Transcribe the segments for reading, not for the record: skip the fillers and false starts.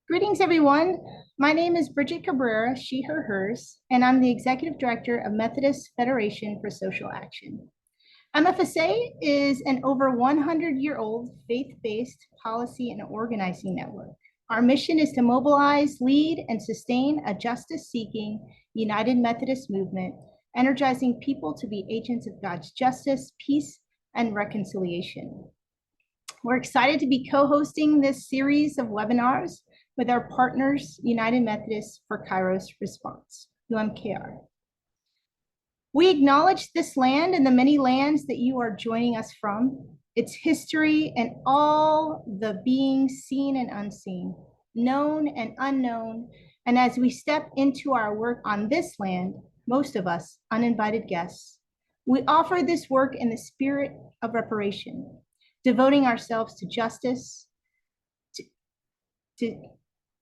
Greetings, everyone. My name is Bridget Cabrera, she, her, hers, and I'm the Executive Director of Methodist Federation for Social Action. MFSA is an over 100-year-old faith-based policy and organizing network. Our mission is to mobilize, lead, and sustain a justice-seeking United Methodist movement, energizing people to be agents of God's justice, peace, and reconciliation. We're excited to be co-hosting this series of webinars with our partners, United Methodist for Kairos Response, UMKR. We acknowledge this land and the many lands that you are joining us from, its history and all the beings seen and unseen, known and unknown. And as we step into our work on this land, most of us uninvited guests, we offer this work in the spirit of reparation, devoting ourselves to justice,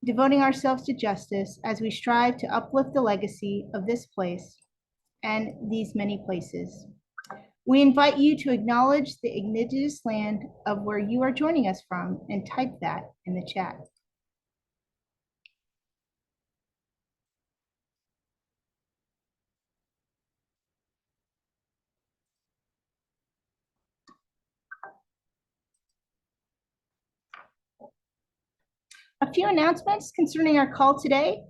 devoting ourselves to justice as we strive to uplift the legacy of this place and these many places. We invite you to acknowledge the indigenous land of where you are joining us from and type that in the chat. A few announcements concerning our call today.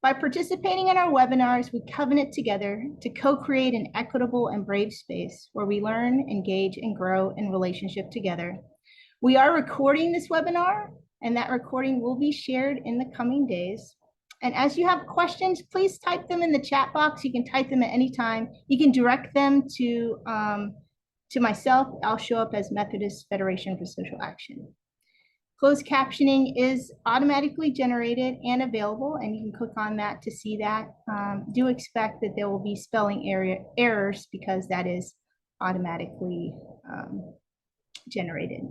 By participating in our webinars, we covenant together to co-create an equitable and brave space where we learn, engage, and grow in relationship together. We are recording this webinar, and that recording will be shared in the coming days. And as you have questions, please type them in the chat box. You can type them at any time. You can direct them to myself. I'll show up as Methodist Federation for Social Action. Closed captioning is automatically generated and available, and you can click on that to see that. Do expect that there will be spelling errors because that is automatically generated.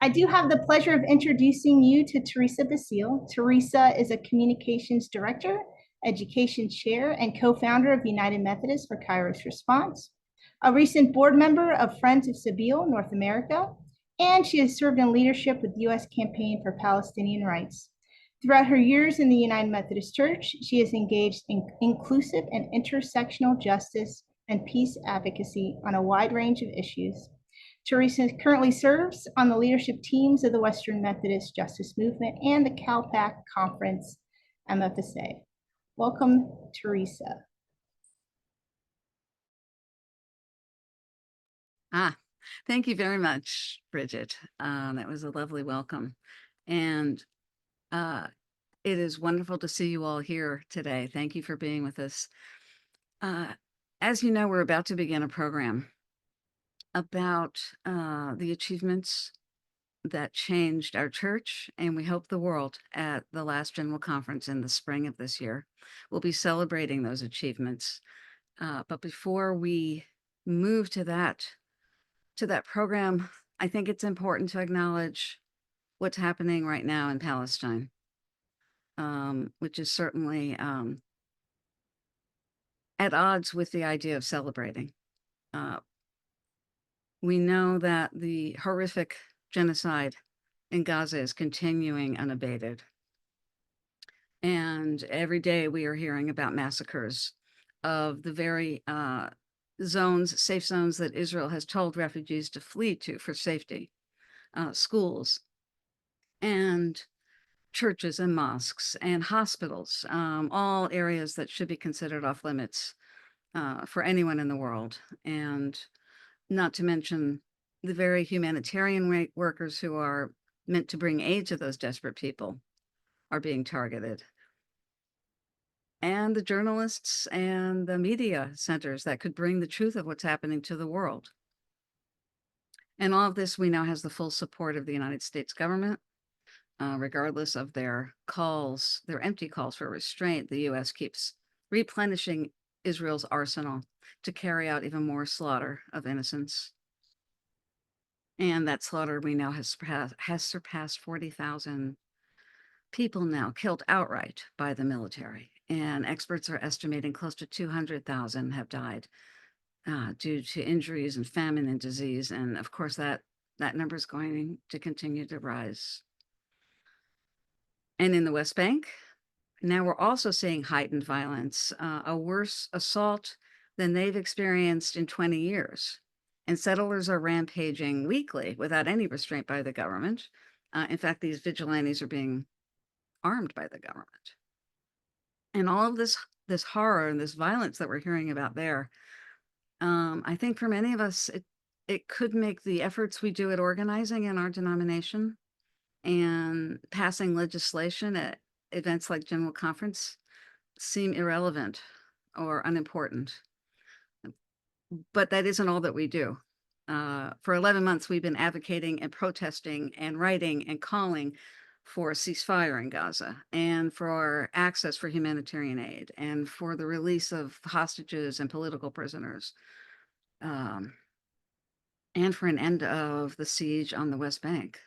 I do have the pleasure of introducing you to Teresa Basile. Teresa is a communications director, education chair, and co-founder of United Methodist for Kairos Response, a recent board member of Friends of Sabile North America, and she has served in leadership with the U.S. Campaign for Palestinian Rights. Throughout her years in the United Methodist Church, she has engaged in inclusive and intersectional justice and peace advocacy on a wide range of issues. Teresa currently serves on the leadership teams of the Western Methodist Justice Movement and the CalPAC Conference, MFSA. Welcome, Teresa. Thank you very much, Bridget. That was a lovely welcome. And it is wonderful to see you all here today. Thank you for being with us. As you know, we're about to begin a program about the achievements that changed our church, and we hope the world, at the last General Conference in the spring of this year. We'll be celebrating those achievements. But before we move to that program, I think it's important to acknowledge what's happening right now in Palestine, which is certainly at odds with the idea of celebrating. We know that the horrific genocide in Gaza is continuing unabated. And every day we are hearing about massacres of the very safe zones that Israel has told refugees to flee to for safety, schools and churches and mosques and hospitals, all areas that should be considered off limits for anyone in the world. And not to mention the very humanitarian workers who are meant to bring aid to those desperate people are being targeted. And the journalists and the media centers that could bring the truth of what's happening to the world. And all of this we know has the full support of the United States government, regardless of their calls, their empty calls for restraint. The U.S. keeps replenishing Israel's arsenal to carry out even more slaughter of innocents. And that slaughter we know has surpassed 40,000 people now killed outright by the military. And experts are estimating close to 200,000 have died due to injuries and famine and disease. And of course, that number is going to continue to rise. And in the West Bank, now we're also seeing heightened violence, a worse assault than they've experienced in 20 years. And settlers are rampaging weekly without any restraint by the government. In fact, these vigilantes are being armed by the government. And all of this horror and this violence that we're hearing about there, I think for many of us, it could make the efforts we do at organizing in our denomination and passing legislation at events like General Conference seem irrelevant or unimportant. But that isn't all that we do. For 11 months, we've been advocating and protesting and writing and calling for a ceasefire in Gaza and for access for humanitarian aid and for the release of hostages and political prisoners, and for an end of the siege on the West Bank.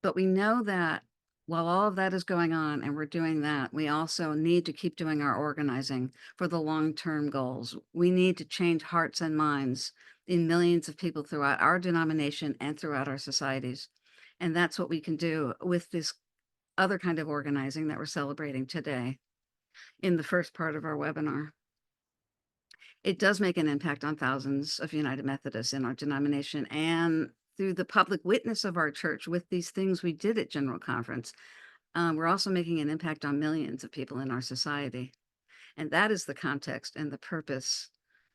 But we know that while all of that is going on and we're doing that, we also need to keep doing our organizing for the long-term goals. We need to change hearts and minds in millions of people throughout our denomination and throughout our societies. And that's what we can do with this other kind of organizing that we're celebrating today in the first part of our webinar. It does make an impact on thousands of United Methodists in our denomination, and through the public witness of our church with these things we did at General Conference, we're also making an impact on millions of people in our society. And that is the context and the purpose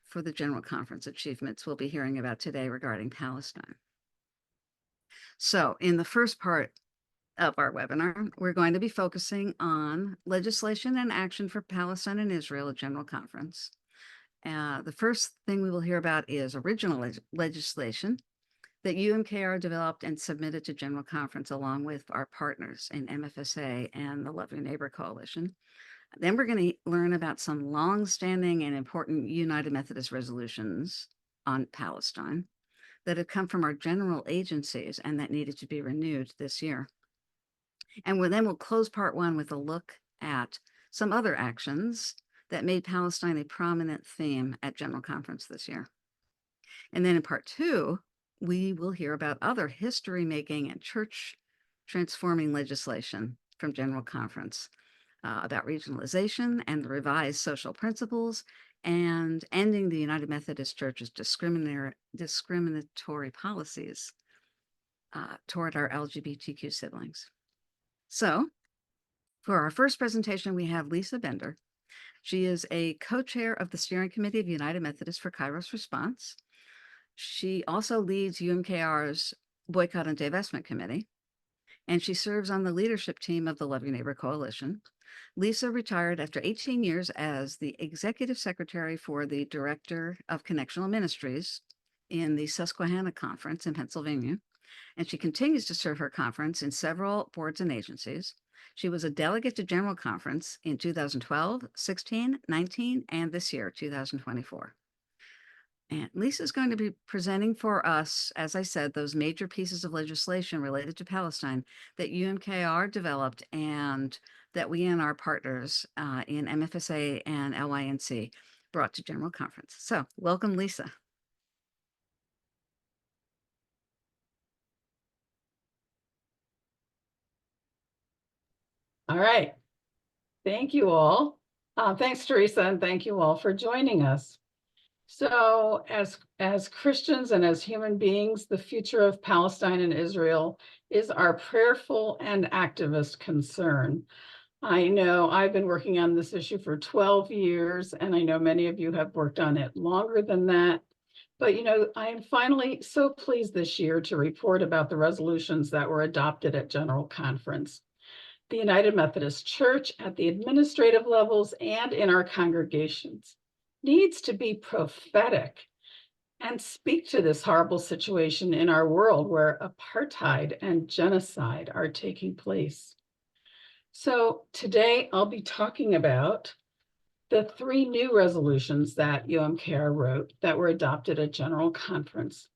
for the General Conference achievements we'll be hearing about today regarding Palestine. So in the first part of our webinar, we're going to be focusing on legislation and action for Palestine and Israel at General Conference. The first thing we will hear about is original legislation that UMKR developed and submitted to General Conference along with our partners in MFSA and the Love Your Neighbor Coalition. Then we're going to learn about some long-standing and important United Methodist resolutions on Palestine that have come from our general agencies and that needed to be renewed this year. And then we'll close part one with a look at some other actions that made Palestine a prominent theme at General Conference this year. And then in part two, we will hear about other history-making and church-transforming legislation from General Conference about regionalization and the revised social principles and ending the United Methodist Church's discriminatory policies toward our LGBTQ siblings. So for our first presentation, we have Lisa Bender. She is a co-chair of the Steering Committee of United Methodist for Kairos Response. She also leads UMKR's Boycott and Divestment Committee, and she serves on the leadership team of the Love Your Neighbor Coalition. Lisa retired after 18 years as the executive secretary for the Director of Connectional Ministries in the Susquehanna Conference in Pennsylvania, and she continues to serve her conference in several boards and agencies. She was a delegate to General Conference in 2012, 16, 19, and this year, 2024. And Lisa's going to be presenting for us, as I said, those major pieces of legislation related to Palestine that UMKR developed and that we and our partners in MFSA and LYNC brought to General Conference. So welcome, Lisa. All right. Thank you all. Thanks, Teresa, and thank you all for joining us. So as Christians and as human beings, the future of Palestine and Israel is our prayerful and activist concern. I know I've been working on this issue for 12 years, and I know many of you have worked on it longer than that. But, you know, I am finally so pleased this year to report about the resolutions that were adopted at General Conference. The United Methodist Church at the administrative levels and in our congregations needs to be prophetic and speak to this horrible situation in our world where apartheid and genocide are taking place. So today I'll be talking about the 3 new resolutions that UMKR wrote that were adopted at General Conference.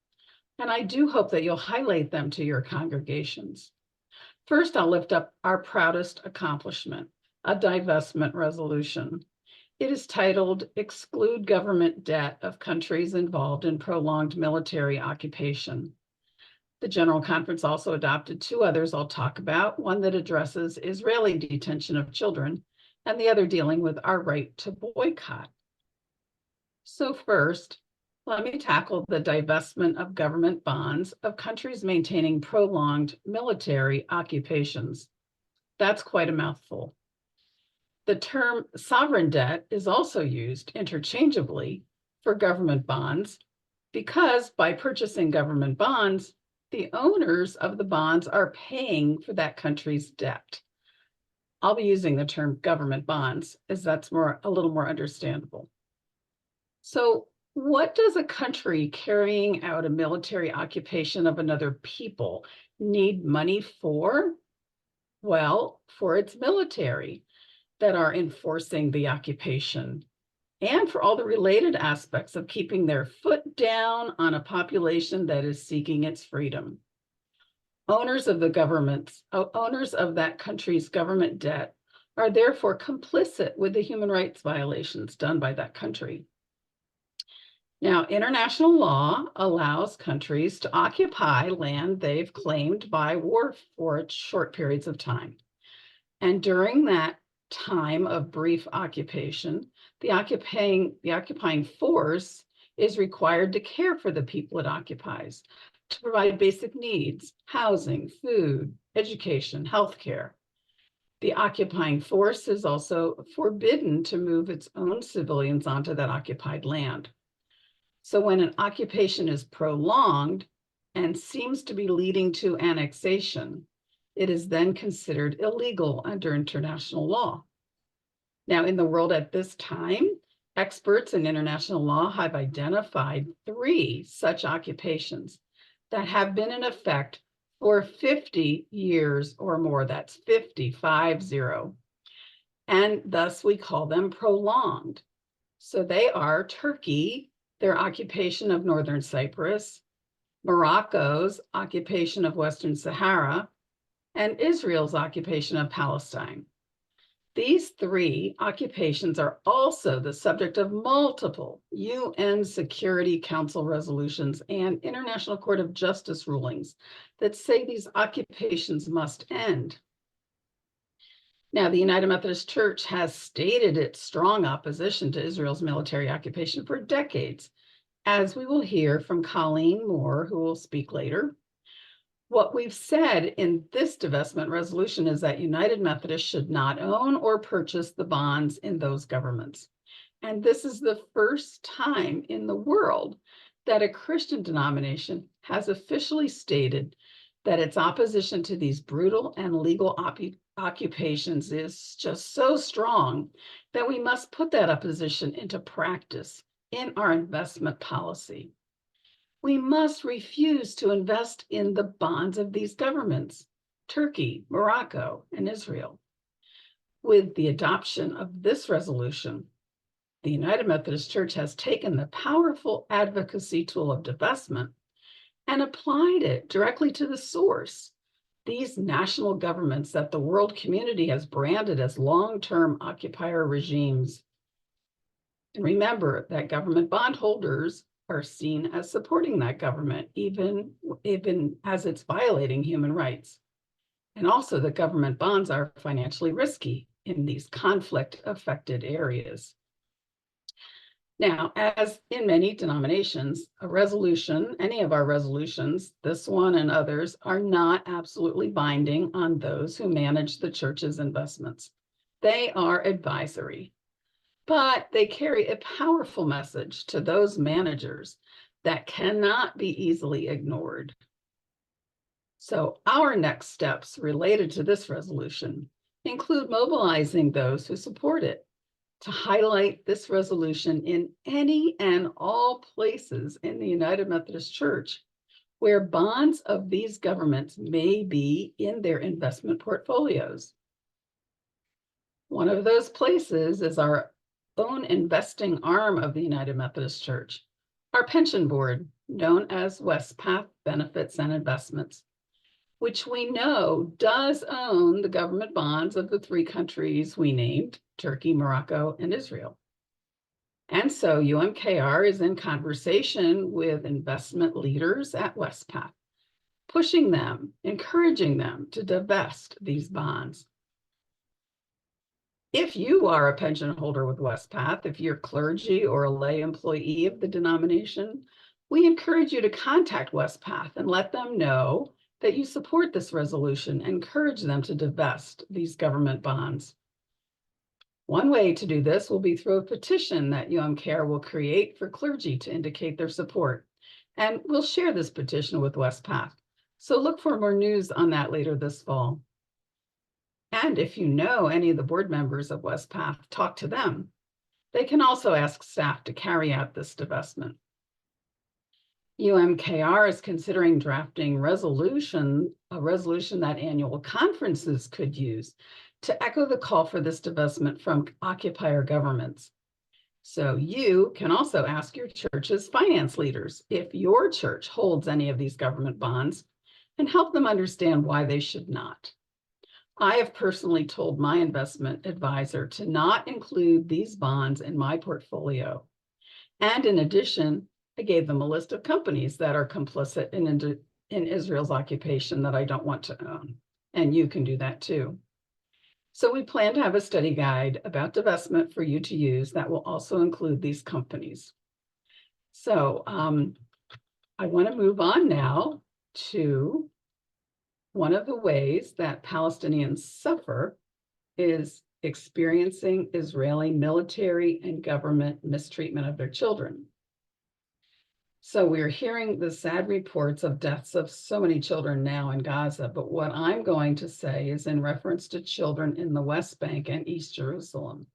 And I do hope that you'll highlight them to your congregations. First, I'll lift up our proudest accomplishment, a divestment resolution. It is titled, Exclude Government Debt of Countries Involved in Prolonged Military Occupation. The General Conference also adopted two others I'll talk about, one that addresses Israeli detention of children, and the other dealing with our right to boycott. So first, let me tackle the divestment of government bonds of countries maintaining prolonged military occupations. That's quite a mouthful. The term sovereign debt is also used interchangeably for government bonds because by purchasing government bonds, the owners of the bonds are paying for that country's debt. I'll be using the term government bonds as that's a little more understandable. So what does a country carrying out a military occupation of another people need money for? Well, for its military that are enforcing the occupation and for all the related aspects of keeping their foot down on a population that is seeking its freedom. Owners of that country's government debt are therefore complicit with the human rights violations done by that country. Now, international law allows countries to occupy land they've claimed by war for short periods of time. And during that time of brief occupation, the occupying force is required to care for the people it occupies, to provide basic needs, housing, food, education, healthcare. The occupying force is also forbidden to move its own civilians onto that occupied land. So when an occupation is prolonged and seems to be leading to annexation, it is then considered illegal under international law. Now, in the world at this time, experts in international law have identified 3 such occupations that have been in effect for 50 years or more. That's 50. And thus we call them prolonged. So they are Turkey, their occupation of Northern Cyprus, Morocco's occupation of Western Sahara, and Israel's occupation of Palestine. These 3 occupations are also the subject of multiple UN Security Council resolutions and International Court of Justice rulings that say these occupations must end. Now, the United Methodist Church has stated its strong opposition to Israel's military occupation for decades, as we will hear from Colleen Moore, who will speak later. What we've said in this divestment resolution is that United Methodist should not own or purchase the bonds in those governments. And this is the first time in the world that a Christian denomination has officially stated that its opposition to these brutal and illegal occupations is just so strong that we must put that opposition into practice in our investment policy. We must refuse to invest in the bonds of these governments, Turkey, Morocco, and Israel. With the adoption of this resolution, the United Methodist Church has taken the powerful advocacy tool of divestment and applied it directly to the source, these national governments that the world community has branded as long-term occupier regimes. And remember that government bondholders are seen as supporting that government, even as it's violating human rights. And also the government bonds are financially risky in these conflict-affected areas. Now, as in many denominations, any of our resolutions, this one and others, are not absolutely binding on those who manage the church's investments. They are advisory. But they carry a powerful message to those managers that cannot be easily ignored. So our next steps related to this resolution include mobilizing those who support it to highlight this resolution in any and all places in the United Methodist Church where bonds of these governments may be in their investment portfolios. One of those places is our own investing arm of the United Methodist Church, our pension board, known as Westpath Benefits and Investments, which we know does own the government bonds of the 3 countries we named, Turkey, Morocco, and Israel. And so UMKR is in conversation with investment leaders at Westpath, pushing them, encouraging them to divest these bonds. If you are a pension holder with Westpath, if you're clergy or a lay employee of the denomination, we encourage you to contact Westpath and let them know that you support this resolution and encourage them to divest these government bonds. One way to do this will be through a petition that UMKR will create for clergy to indicate their support. And we'll share this petition with Westpath. So look for more news on that later this fall. And if you know any of the board members of Westpath, talk to them. They can also ask staff to carry out this divestment. UMKR is considering drafting a resolution that annual conferences could use to echo the call for this divestment from occupier governments. So you can also ask your church's finance leaders if your church holds any of these government bonds and help them understand why they should not. I have personally told my investment advisor to not include these bonds in my portfolio. And in addition, I gave them a list of companies that are complicit in Israel's occupation that I don't want to own. And you can do that too. So we plan to have a study guide about divestment for you to use that will also include these companies. So I want to move on now to one of the ways that Palestinians suffer is experiencing Israeli military and government mistreatment of their children. So we're hearing the sad reports of deaths of so many children now in Gaza, but what I'm going to say is in reference to children in the West Bank and East Jerusalem.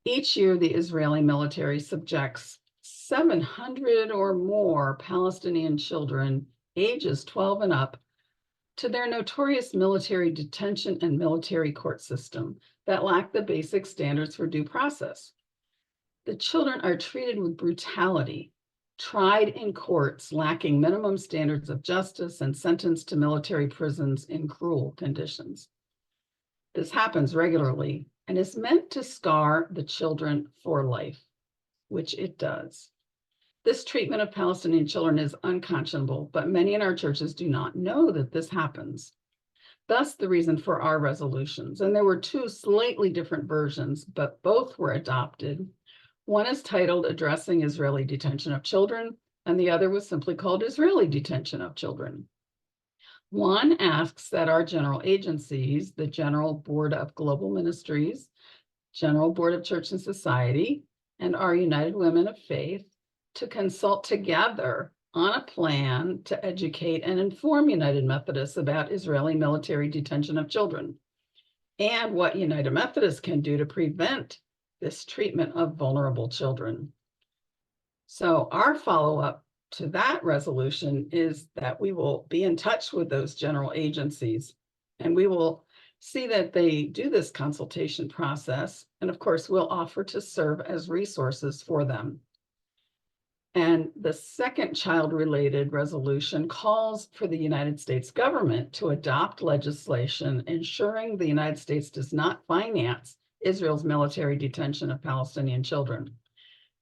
Each year, the Israeli military subjects 700 or more Palestinian children, ages 12 and up, to their notorious military detention and military court system that lack the basic standards for due process. The children are treated with brutality, tried in courts lacking minimum standards of justice, and sentenced to military prisons in cruel conditions. This happens regularly and is meant to scar the children for life, which it does. This treatment of Palestinian children is unconscionable, but many in our churches do not know that this happens. Thus, the reason for our resolutions. And there were two slightly different versions, but both were adopted. One is titled Addressing Israeli Detention of Children, and the other was simply called Israeli Detention of Children. One asks that our general agencies, the General Board of Global Ministries, General Board of Church and Society, and our United Women of Faith, to consult together on a plan to educate and inform United Methodists about Israeli military detention of children and what United Methodists can do to prevent this treatment of vulnerable children. So our follow-up to that resolution is that we will be in touch with those general agencies and we will see that they do this consultation process. And of course, we'll offer to serve as resources for them. And the second child-related resolution calls for the United States government to adopt legislation ensuring the United States does not finance Israel's military detention of Palestinian children.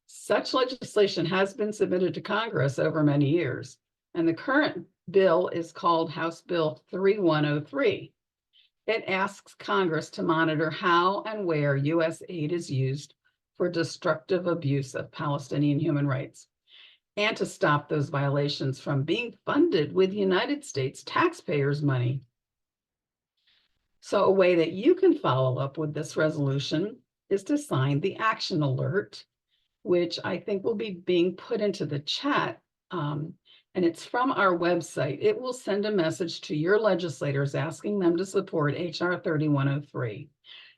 Such legislation has been submitted to Congress over many years, and the current bill is called House Bill 3103. It asks Congress to monitor how and where U.S. aid is used for destructive abuse of Palestinian human rights, and to stop those violations from being funded with United States taxpayers' money. So a way that you can follow up with this resolution is to sign the action alert, which I think will be being put into the chat, and it's from our website. It will send a message to your legislators asking them to support HR 3103.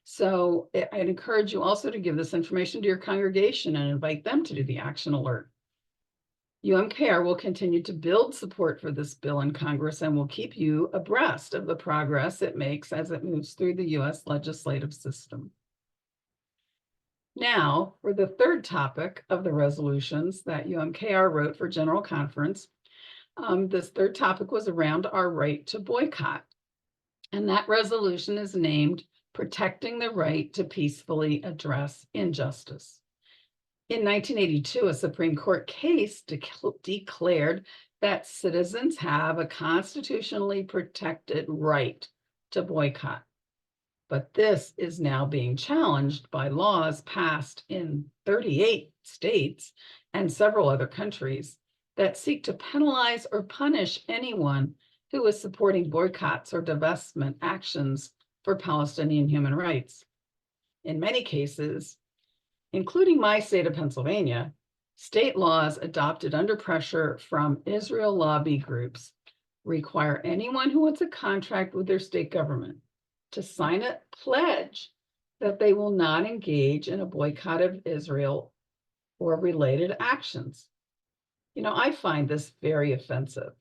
So I'd encourage you also to give this information to your congregation and invite them to do the action alert. UMKR will continue to build support for this bill in Congress and will keep you abreast of the progress it makes as it moves through the U.S. legislative system. Now, for the third topic of the resolutions that UMKR wrote for General Conference, this third topic was around our right to boycott. And that resolution is named Protecting the Right to Peacefully Address Injustice. In 1982, a Supreme Court case declared that citizens have a constitutionally protected right to boycott. But this is now being challenged by laws passed in 38 states and several other countries that seek to penalize or punish anyone who is supporting boycotts or divestment actions for Palestinian human rights. In many cases, including my state of Pennsylvania, state laws adopted under pressure from Israel lobby groups require anyone who wants a contract with their state government to sign a pledge that they will not engage in a boycott of Israel or related actions. You know, I find this very offensive.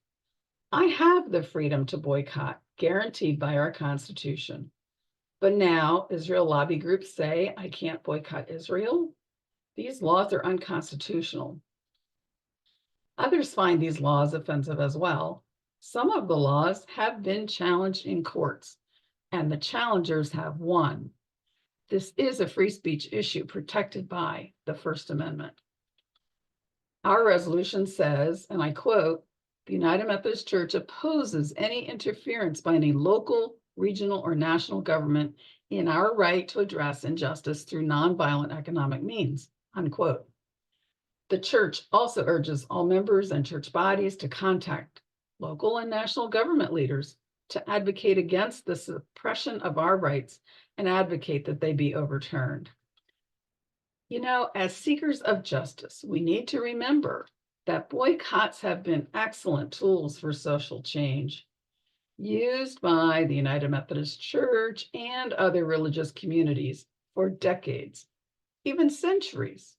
I have the freedom to boycott guaranteed by our Constitution. But now Israel lobby groups say I can't boycott Israel. These laws are unconstitutional. Others find these laws offensive as well. Some of the laws have been challenged in courts, and the challengers have won. This is a free speech issue protected by the First Amendment. Our resolution says, and I quote, "The United Methodist Church opposes any interference by any local, regional, or national government in our right to address injustice through nonviolent economic means," unquote. The church also urges all members and church bodies to contact local and national government leaders to advocate against the suppression of our rights and advocate that they be overturned. You know, as seekers of justice, we need to remember that boycotts have been excellent tools for social change, used by the United Methodist Church and other religious communities for decades, even centuries.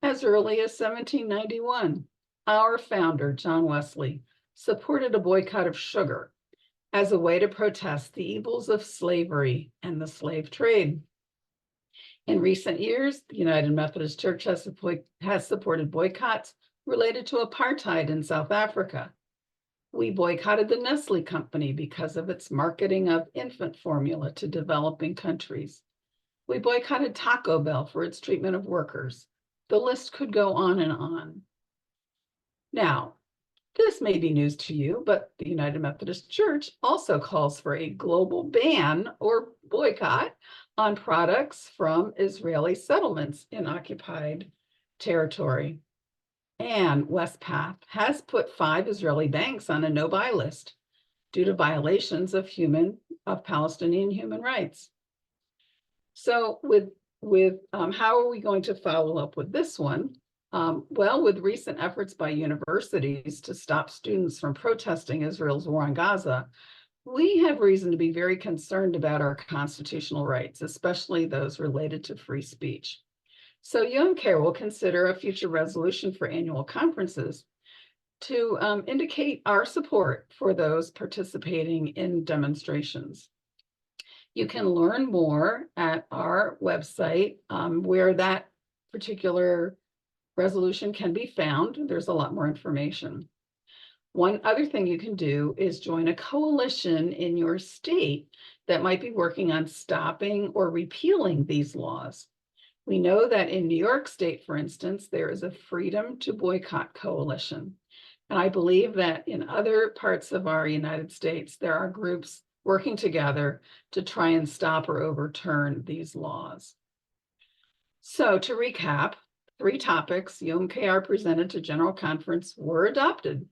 As early as 1791, our founder, John Wesley, supported a boycott of sugar as a way to protest the evils of slavery and the slave trade. In recent years, the United Methodist Church has supported boycotts related to apartheid in South Africa. We boycotted the Nestle company because of its marketing of infant formula to developing countries. We boycotted Taco Bell for its treatment of workers. The list could go on and on. Now, this may be news to you, but the United Methodist Church also calls for a global ban or boycott on products from Israeli settlements in occupied territory. And Westpath has put 5 Israeli banks on a no-buy list due to violations of Palestinian human rights. So how are we going to follow up with this one? Well, with recent efforts by universities to stop students from protesting Israel's war on Gaza, we have reason to be very concerned about our constitutional rights, especially those related to free speech. So UMKR will consider a future resolution for annual conferences to indicate our support for those participating in demonstrations. You can learn more at our website where that particular resolution can be found. There's a lot more information. One other thing you can do is join a coalition in your state that might be working on stopping or repealing these laws. We know that in New York State, for instance, there is a Freedom to Boycott Coalition. And I believe that in other parts of our United States, there are groups working together to try and stop or overturn these laws. So to recap, 3 topics UMKR presented to General Conference were adopted.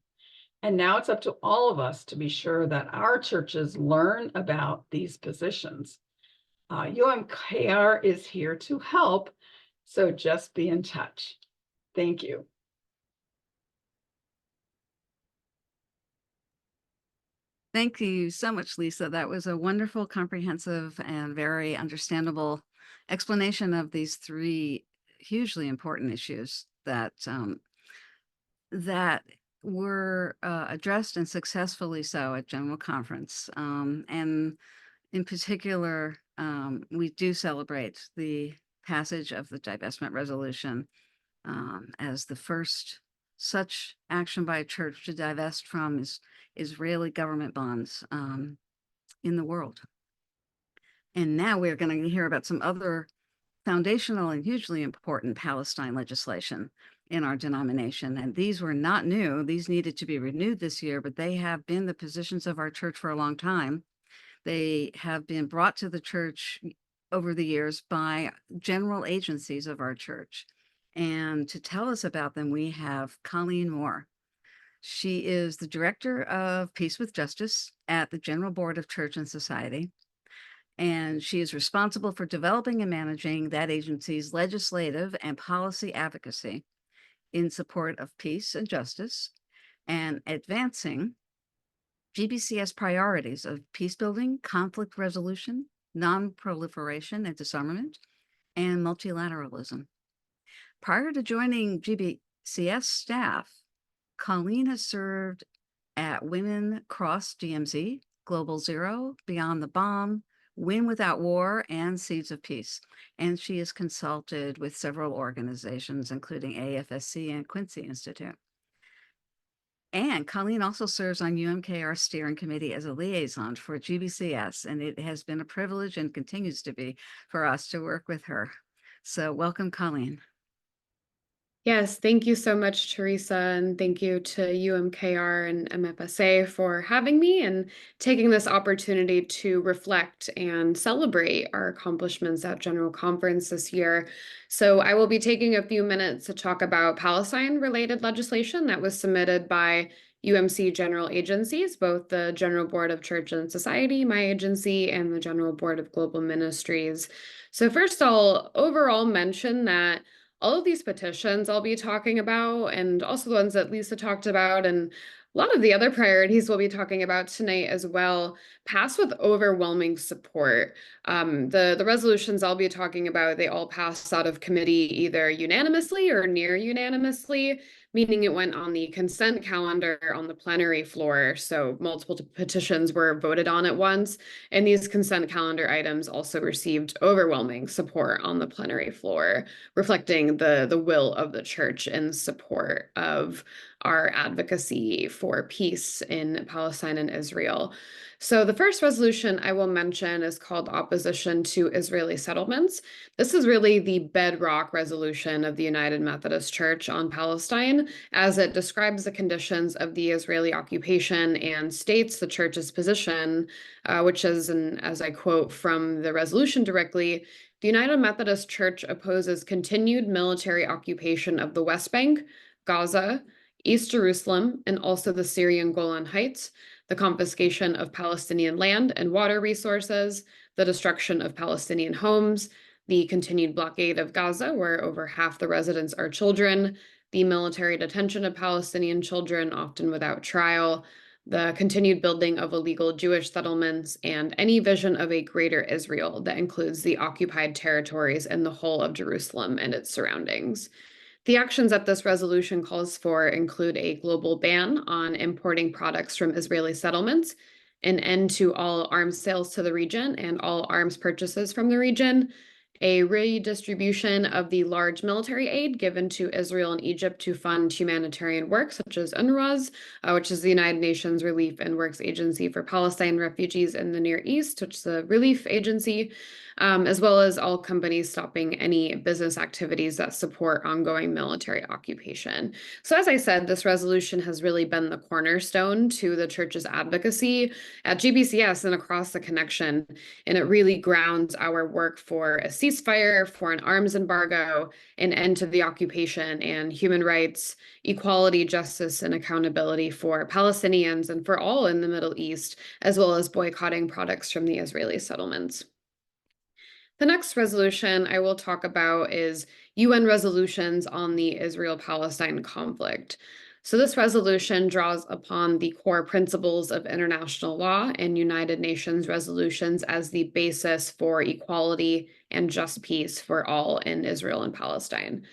And now it's up to all of us to be sure that our churches learn about these positions. UMKR is here to help, so just be in touch. Thank you. Thank you so much, Lisa. That was a wonderful, comprehensive, and very understandable explanation of these 3 hugely important issues that were addressed, and successfully so, at General Conference. And in particular, we do celebrate the passage of the divestment resolution as the first such action by a church to divest from Israeli government bonds in the world. And now we're going to hear about some other foundational and hugely important Palestine legislation in our denomination. And these were not new. These needed to be renewed this year, but they have been the positions of our church for a long time. They have been brought to the church over the years by general agencies of our church. And to tell us about them, we have Colleen Moore. She is the Director of Peace with Justice at the General Board of Church and Society. And she is responsible for developing and managing that agency's legislative and policy advocacy in support of peace and justice and advancing GBCS priorities of peace building, conflict resolution, non-proliferation and disarmament, and multilateralism. Prior to joining GBCS staff, Colleen has served at Women Cross DMZ, Global Zero, Beyond the Bomb, Win Without War, and Seeds of Peace. And she has consulted with several organizations, including AFSC and Quincy Institute. And Colleen also serves on UMKR steering committee as a liaison for GBCS, and it has been a privilege and continues to be for us to work with her. So welcome, Colleen. Yes, thank you so much, Teresa, and thank you to UMKR and MFSA for having me and taking this opportunity to reflect and celebrate our accomplishments at General Conference this year. So I will be taking a few minutes to talk about Palestine-related legislation that was submitted by UMC general agencies, both the General Board of Church and Society, my agency, and the General Board of Global Ministries. So first, I'll overall mention that all of these petitions I'll be talking about, and also the ones that Lisa talked about, and a lot of the other priorities we'll be talking about tonight as well, passed with overwhelming support. The resolutions I'll be talking about, they all passed out of committee either unanimously or near unanimously, meaning it went on the consent calendar on the plenary floor. So multiple petitions were voted on at once. And these consent calendar items also received overwhelming support on the plenary floor, reflecting the will of the church in support of our advocacy for peace in Palestine and Israel. So the first resolution I will mention is called Opposition to Israeli Settlements. This is really the bedrock resolution of the United Methodist Church on Palestine, as it describes the conditions of the Israeli occupation and states the church's position, which is, and as I quote from the resolution directly, the United Methodist Church opposes continued military occupation of the West Bank, Gaza, East Jerusalem, and also the Syrian Golan Heights, the confiscation of Palestinian land and water resources, the destruction of Palestinian homes, the continued blockade of Gaza, where over half the residents are children, the military detention of Palestinian children, often without trial, the continued building of illegal Jewish settlements, and any vision of a greater Israel that includes the occupied territories and the whole of Jerusalem and its surroundings. The actions that this resolution calls for include a global ban on importing products from Israeli settlements, an end to all arms sales to the region and all arms purchases from the region, a redistribution of the large military aid given to Israel and Egypt to fund humanitarian work, such as UNRWA's, which is the United Nations Relief and Works Agency for Palestine refugees in the Near East, which is a relief agency, as well as all companies stopping any business activities that support ongoing military occupation. So as I said, this resolution has really been the cornerstone to the church's advocacy at GBCS and across the connection, and it really grounds our work for a ceasefire, for an arms embargo, an end to the occupation, and human rights, equality, justice, and accountability for Palestinians and for all in the Middle East, as well as boycotting products from the Israeli settlements. The next resolution I will talk about is UN resolutions on the Israel-Palestine conflict. So this resolution draws upon the core principles of international law and United Nations resolutions as the basis for equality and just peace for all in Israel and Palestine.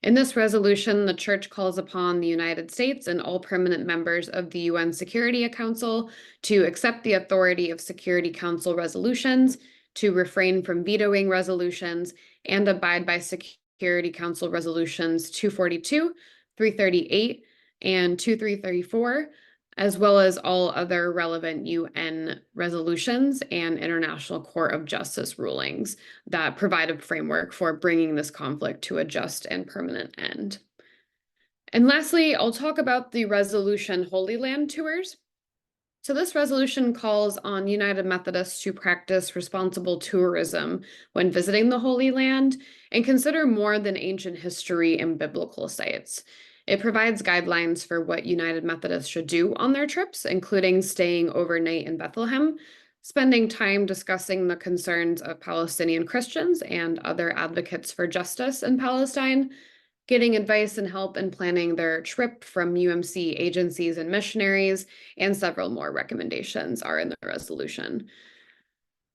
In this resolution, the Church calls upon the United States and all permanent members of the UN Security Council to accept the authority of Security Council resolutions, to refrain from vetoing resolutions, and abide by Security Council resolutions 242, 338, and 2334, as well as all other relevant UN resolutions and International Court of Justice rulings that provide a framework for bringing this conflict to a just and permanent end. And lastly, I'll talk about the resolution Holy Land tours. So this resolution calls on United Methodists to practice responsible tourism when visiting the Holy Land and consider more than ancient history and biblical sites. It provides guidelines for what United Methodists should do on their trips, including staying overnight in Bethlehem, spending time discussing the concerns of Palestinian Christians and other advocates for justice in Palestine, getting advice and help in planning their trip from UMC agencies and missionaries, and several more recommendations are in the resolution.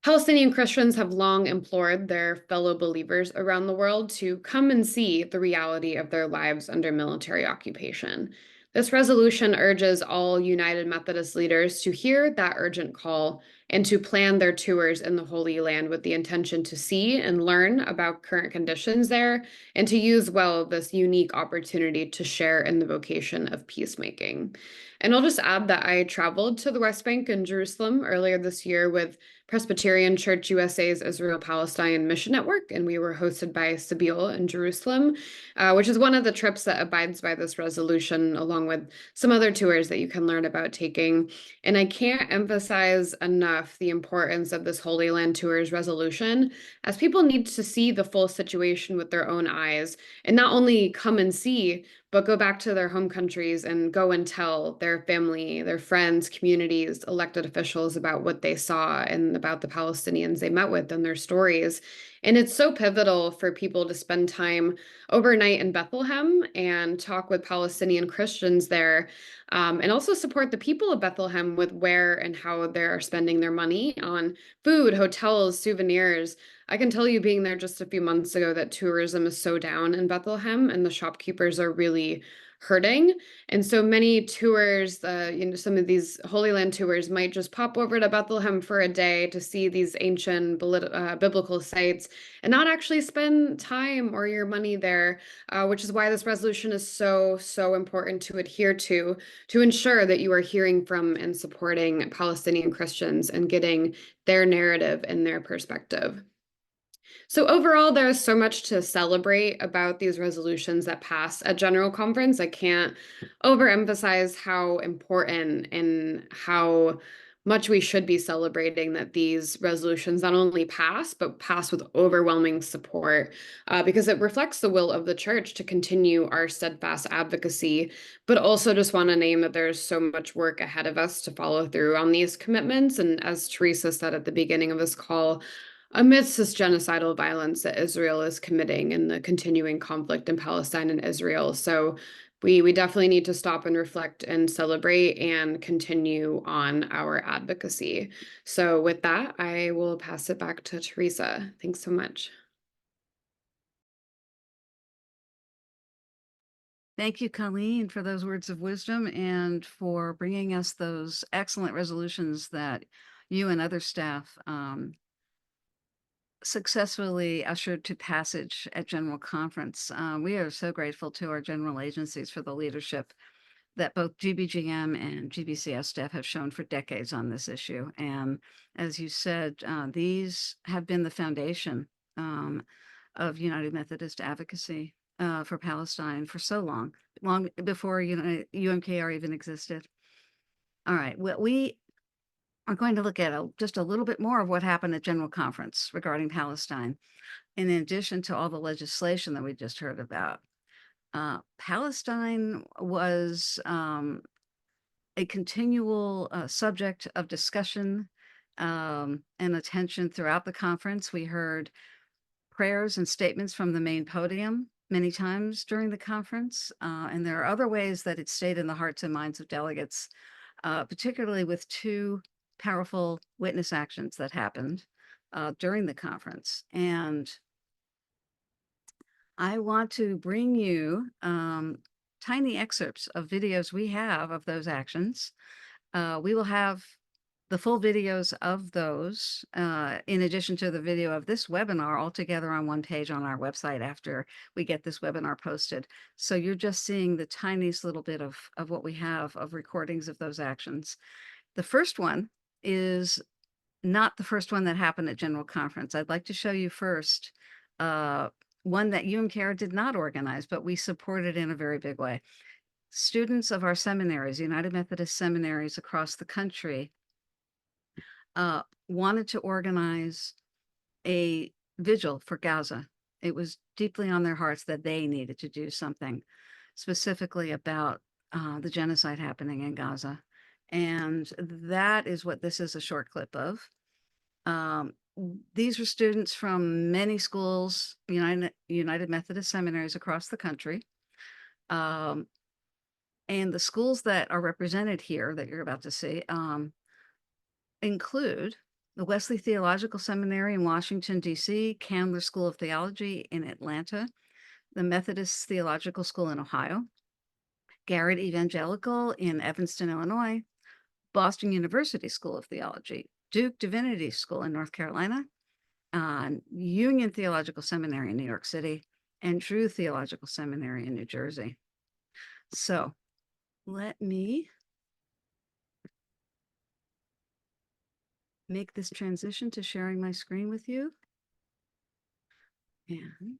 Palestinian Christians have long implored their fellow believers around the world to come and see the reality of their lives under military occupation. This resolution urges all United Methodist leaders to hear that urgent call and to plan their tours in the Holy Land with the intention to see and learn about current conditions there and to use well this unique opportunity to share in the vocation of peacemaking. And I'll just add that I traveled to the West Bank and Jerusalem earlier this year with Presbyterian Church USA's Israel-Palestine Mission Network, and we were hosted by Sabeel in Jerusalem, which is one of the trips that abides by this resolution, along with some other tours that you can learn about taking. And I can't emphasize enough the importance of this Holy Land Tours resolution, as people need to see the full situation with their own eyes, and not only come and see, but go back to their home countries and go and tell their family, their friends, communities, elected officials about what they saw and about the Palestinians they met with and their stories. And it's so pivotal for people to spend time overnight in Bethlehem and talk with Palestinian Christians there, and also support the people of Bethlehem with where and how they're spending their money on food, hotels, souvenirs. I can tell you, being there just a few months ago, that tourism is so down in Bethlehem and the shopkeepers are really hurting. And so many tours, some of these Holy Land tours might just pop over to Bethlehem for a day to see these ancient biblical sites and not actually spend time or your money there, which is why this resolution is so, so important to adhere to ensure that you are hearing from and supporting Palestinian Christians and getting their narrative and their perspective. So overall, there's so much to celebrate about these resolutions that pass at General Conference. I can't overemphasize how important and how much we should be celebrating that these resolutions not only pass, but pass with overwhelming support, because it reflects the will of the church to continue our steadfast advocacy, but also just want to name that there's so much work ahead of us to follow through on these commitments. And as Teresa said at the beginning of this call, amidst this genocidal violence that Israel is committing and the continuing conflict in Palestine and Israel. So we definitely need to stop and reflect and celebrate and continue on our advocacy. So with that, I will pass it back to Teresa. Thanks so much. Thank you, Colleen, for those words of wisdom and for bringing us those excellent resolutions that you and other staff successfully ushered to passage at General Conference. We are so grateful to our general agencies for the leadership that both GBGM and GBCS staff have shown for decades on this issue. And as you said, these have been the foundation of United Methodist advocacy for Palestine for so long before UMKR even existed. All right, well, we are going to look at just a little bit more of what happened at General Conference regarding Palestine, in addition to all the legislation that we just heard about. Palestine was a continual subject of discussion and attention throughout the conference. We heard prayers and statements from the main podium many times during the conference, and there are other ways that it stayed in the hearts and minds of delegates, particularly with two powerful witness actions that happened during the conference. And I want to bring you tiny excerpts of videos we have of those actions. We will have The full videos of those, in addition to the video of this webinar, all together on one page on our website after we get this webinar posted. So you're just seeing the tiniest little bit of what we have of recordings of those actions. The first one is not the first one that happened at General Conference. I'd like to show you first one that UMKR did not organize, but we supported in a very big way. Students of our seminaries, United Methodist seminaries across the country, wanted to organize a vigil for Gaza. It was deeply on their hearts that they needed to do something specifically about the genocide happening in Gaza. And that is what this is a short clip of. These were students from many schools, United Methodist seminaries across the country. And the schools that are represented here that you're about to see include the Wesley Theological Seminary in Washington, D.C., Candler School of Theology in Atlanta, the Methodist Theological School in Ohio, Garrett Evangelical in Evanston, Illinois, Boston University School of Theology, Duke Divinity School in North Carolina, Union Theological Seminary in New York City, and Drew Theological Seminary in New Jersey. So let me make this transition to sharing my screen with you. And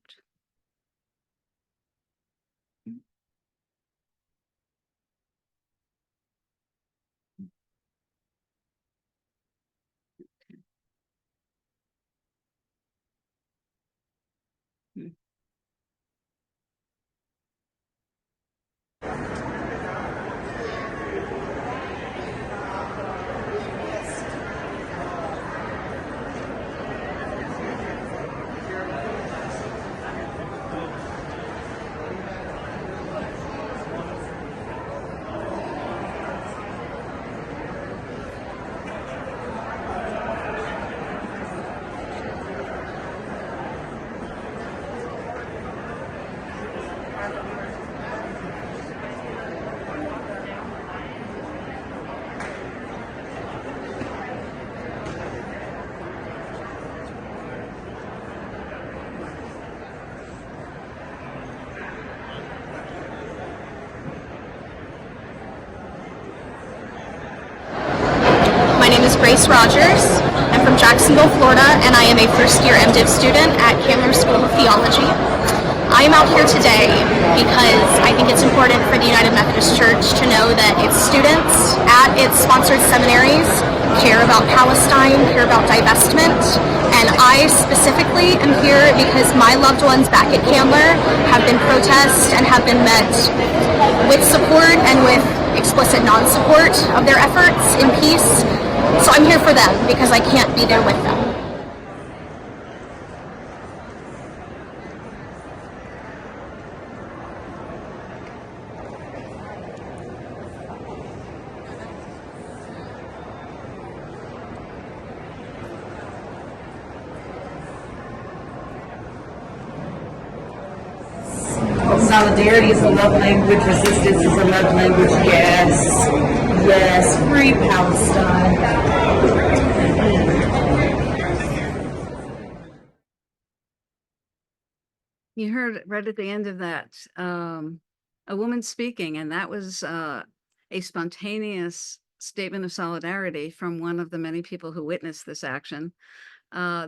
My name is Grace Rogers. I'm from Jacksonville, Florida, and I am a first-year MDiv student at Candler School of Theology. I am out here today because I think it's important for the United Methodist Church to know that its students at its sponsored seminaries care about Palestine, care about divestment, and I specifically am here because my loved ones back at Candler have been protest and have been met with support and with explicit non-support of their efforts in peace. So I'm here for them because I can't be there with them. Solidarity is a love language. Resistance is a love language. Yes. Yes. Free Palestine. you heard right at the end of that, a woman speaking, and that was a spontaneous statement of solidarity from one of the many people who witnessed this action.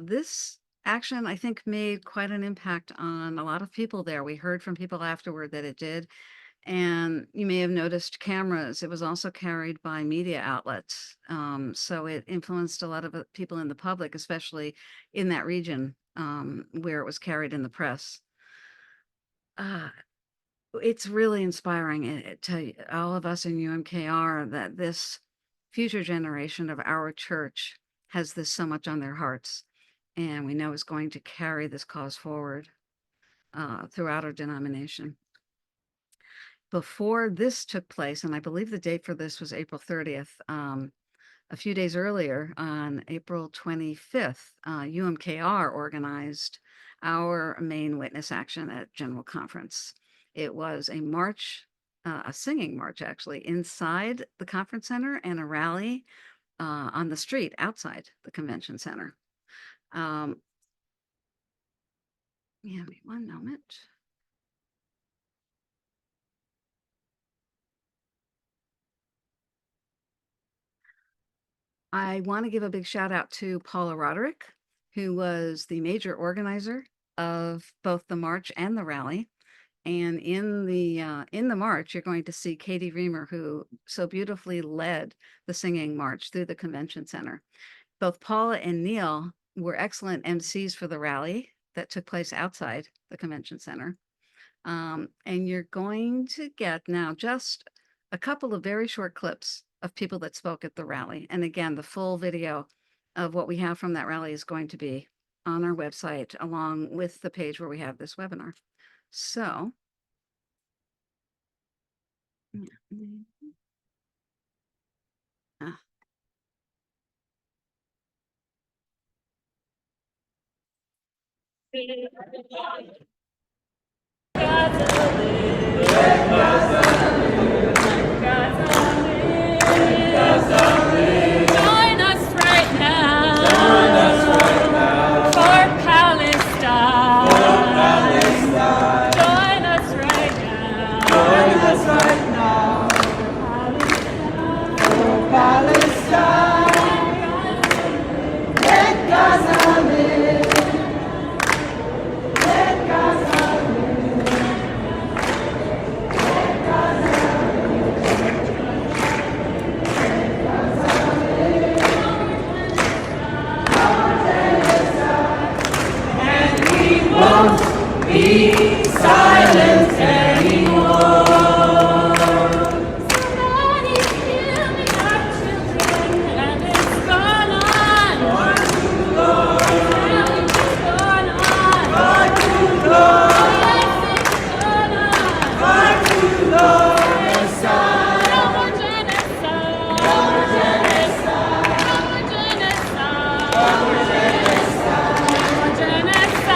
This action, I think, made quite an impact on a lot of people there. We heard from people afterward that it did. And you may have noticed cameras. It was also carried by media outlets. So it influenced a lot of people in the public, especially in that region where it was carried in the press. It's really inspiring to all of us in UMKR that this future generation of our church has this so much on their hearts. And we know is going to carry this cause forward throughout our denomination. Before this took place, and I believe the date for this was April 30th, a few days earlier, on April 25th, UMKR organized our main witness action at General Conference. It was a march, a singing march actually, inside the conference center, and a rally on the street outside the convention center. Yeah, wait one moment. I want to give a big shout out to Paula Roderick, who was the major organizer of both the march and the rally. And in the march, you're going to see Katie Reamer, who so beautifully led the singing march through the convention center. Both Paula and Neil were excellent MCs for the rally that took place outside the convention center. And you're going to get now just a couple of very short clips of people that spoke at the rally. And again, the full video of what we have from that rally is going to be on our website, along with the page where we have this webinar. So, Join us right now. For Palestine. Join us right now. For Palestine. Let Gaza live. Let Gaza live. Let Gaza won't be silent anymore. Somebody killing our children, and it's gone on. Far too long. It's gone on. Far too long. Yes, it's gone on. Far too long. Genocide. No more genocide. No more genocide. No more genocide. No more genocide. No more genocide.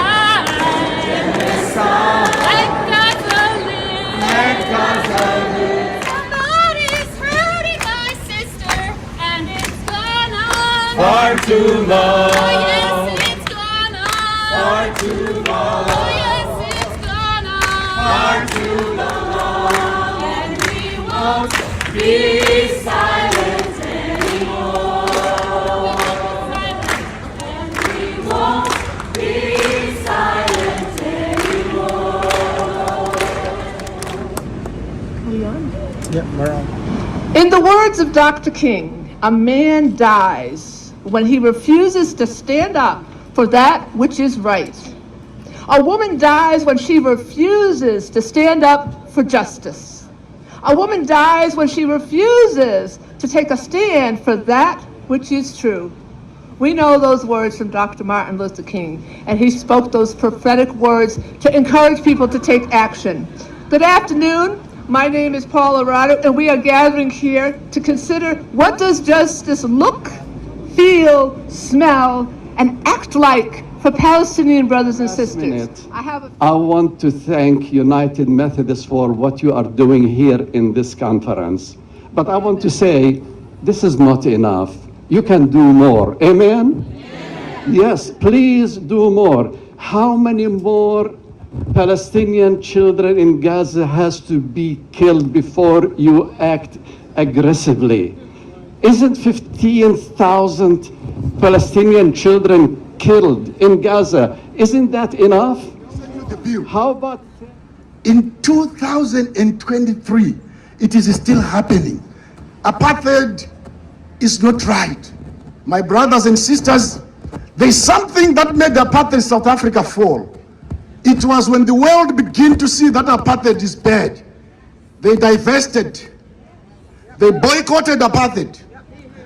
Let Gaza live. Let Gaza live. Somebody's hurting my sister, and it's gone on. Far too long. Oh yes, it's gone on. Far too long. Oh yes, it's gone on. Far too long. And we won't Be silent anymore. and we won't Be silent anymore. In the words of Dr. King, a man dies when he refuses to stand up for that which is right. A woman dies when she refuses to stand up for justice. A woman dies when she refuses to take a stand for that which is true. We know those words from Dr. Martin Luther King, and he spoke those prophetic words to encourage people to take action. Good afternoon. My name is Paula Roderick, and we are gathering here to consider what does justice look, feel, smell, and act like for Palestinian brothers and sisters. I want to thank United Methodist for what you are doing here in this conference. But I want to say, this is not enough. You can do more. Amen? Yes, please do more. How many more Palestinian children in Gaza has to be killed before you act aggressively? Isn't 15,000 Palestinian children killed in Gaza? Isn't that enough? How about in 2023, it is still happening. Apartheid is not right. My brothers and sisters, there's something that made apartheid South Africa fall. It was when the world began to see that apartheid is bad. They divested. They boycotted apartheid.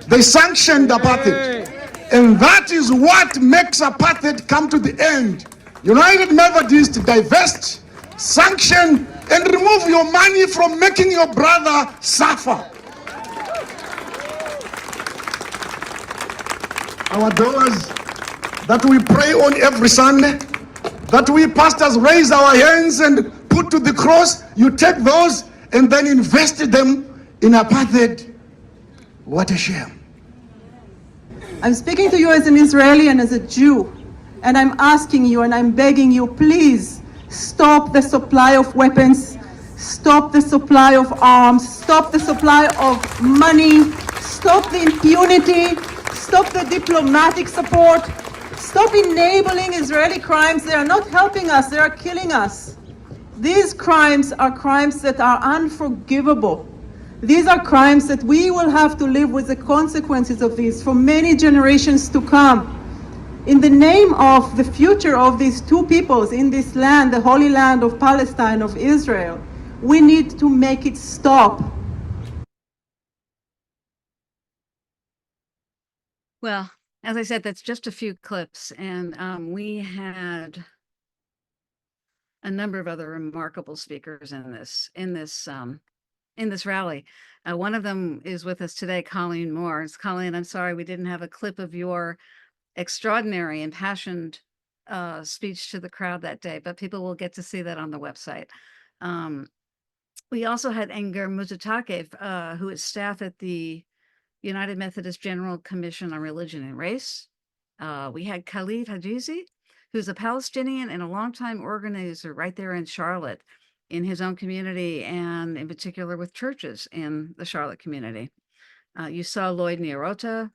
They sanctioned apartheid. And that is what makes apartheid come to the end. United Methodist divest, sanction, and remove your money from making your brother suffer. Our dollars that we pray on every Sunday, that we pastors raise our hands and put to the cross, you take those and then invest them in apartheid. What a shame. I'm speaking to you as an Israeli and as a Jew, and I'm asking you and I'm begging you, please stop the supply of weapons, stop the supply of arms, stop the supply of money, stop the impunity, stop the diplomatic support, stop enabling Israeli crimes. They are not helping us, they are killing us. These crimes are crimes that are unforgivable. These are crimes that we will have to live with the consequences of these for many generations to come. In the name of the future of these two peoples in this land, the Holy Land of Palestine, of Israel, we need to make it stop. Well, as I said, that's just a few clips, and we had a number of other remarkable speakers in this rally. One of them is with us today, Colleen Moore. Colleen, I'm sorry we didn't have a clip of your extraordinary, impassioned speech to the crowd that day, but people will get to see that on the website. We also had Enger Muzatakev, who is staff at the United Methodist General Commission on Religion and Race. We had Khalid Hajizi, who's a Palestinian and a longtime organizer right there in Charlotte, in his own community, and in particular with churches in the Charlotte community. You saw Lloyd Nierota.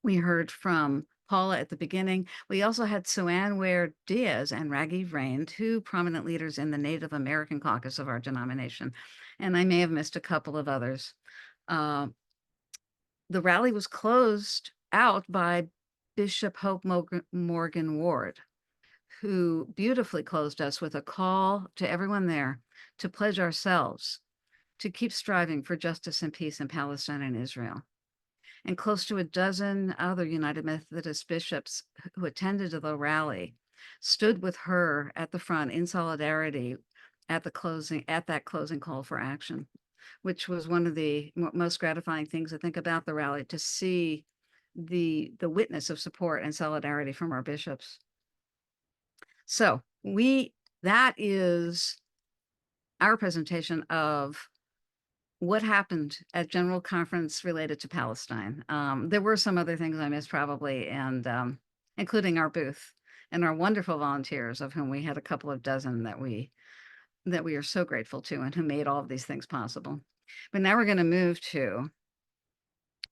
We heard from Paula at the beginning. We also had Suanne Ware Diaz and Ragiv Rain, two prominent leaders in the Native American caucus of our denomination. And I may have missed a couple of others. The rally was closed out by Bishop Hope Morgan Ward, who beautifully closed us with a call to everyone there to pledge ourselves to keep striving for justice and peace in Palestine and Israel. And close to a dozen other United Methodist bishops who attended the rally stood with her at the front in solidarity at that closing call for action, which was one of the most gratifying things I think about the rally, to see the witness of support and solidarity from our bishops. So that is our presentation of what happened at General Conference related to Palestine. There were some other things I missed probably, and including our booth and our wonderful volunteers, of whom we had a couple of dozen that we are so grateful to, and who made all of these things possible. But now we're going to move to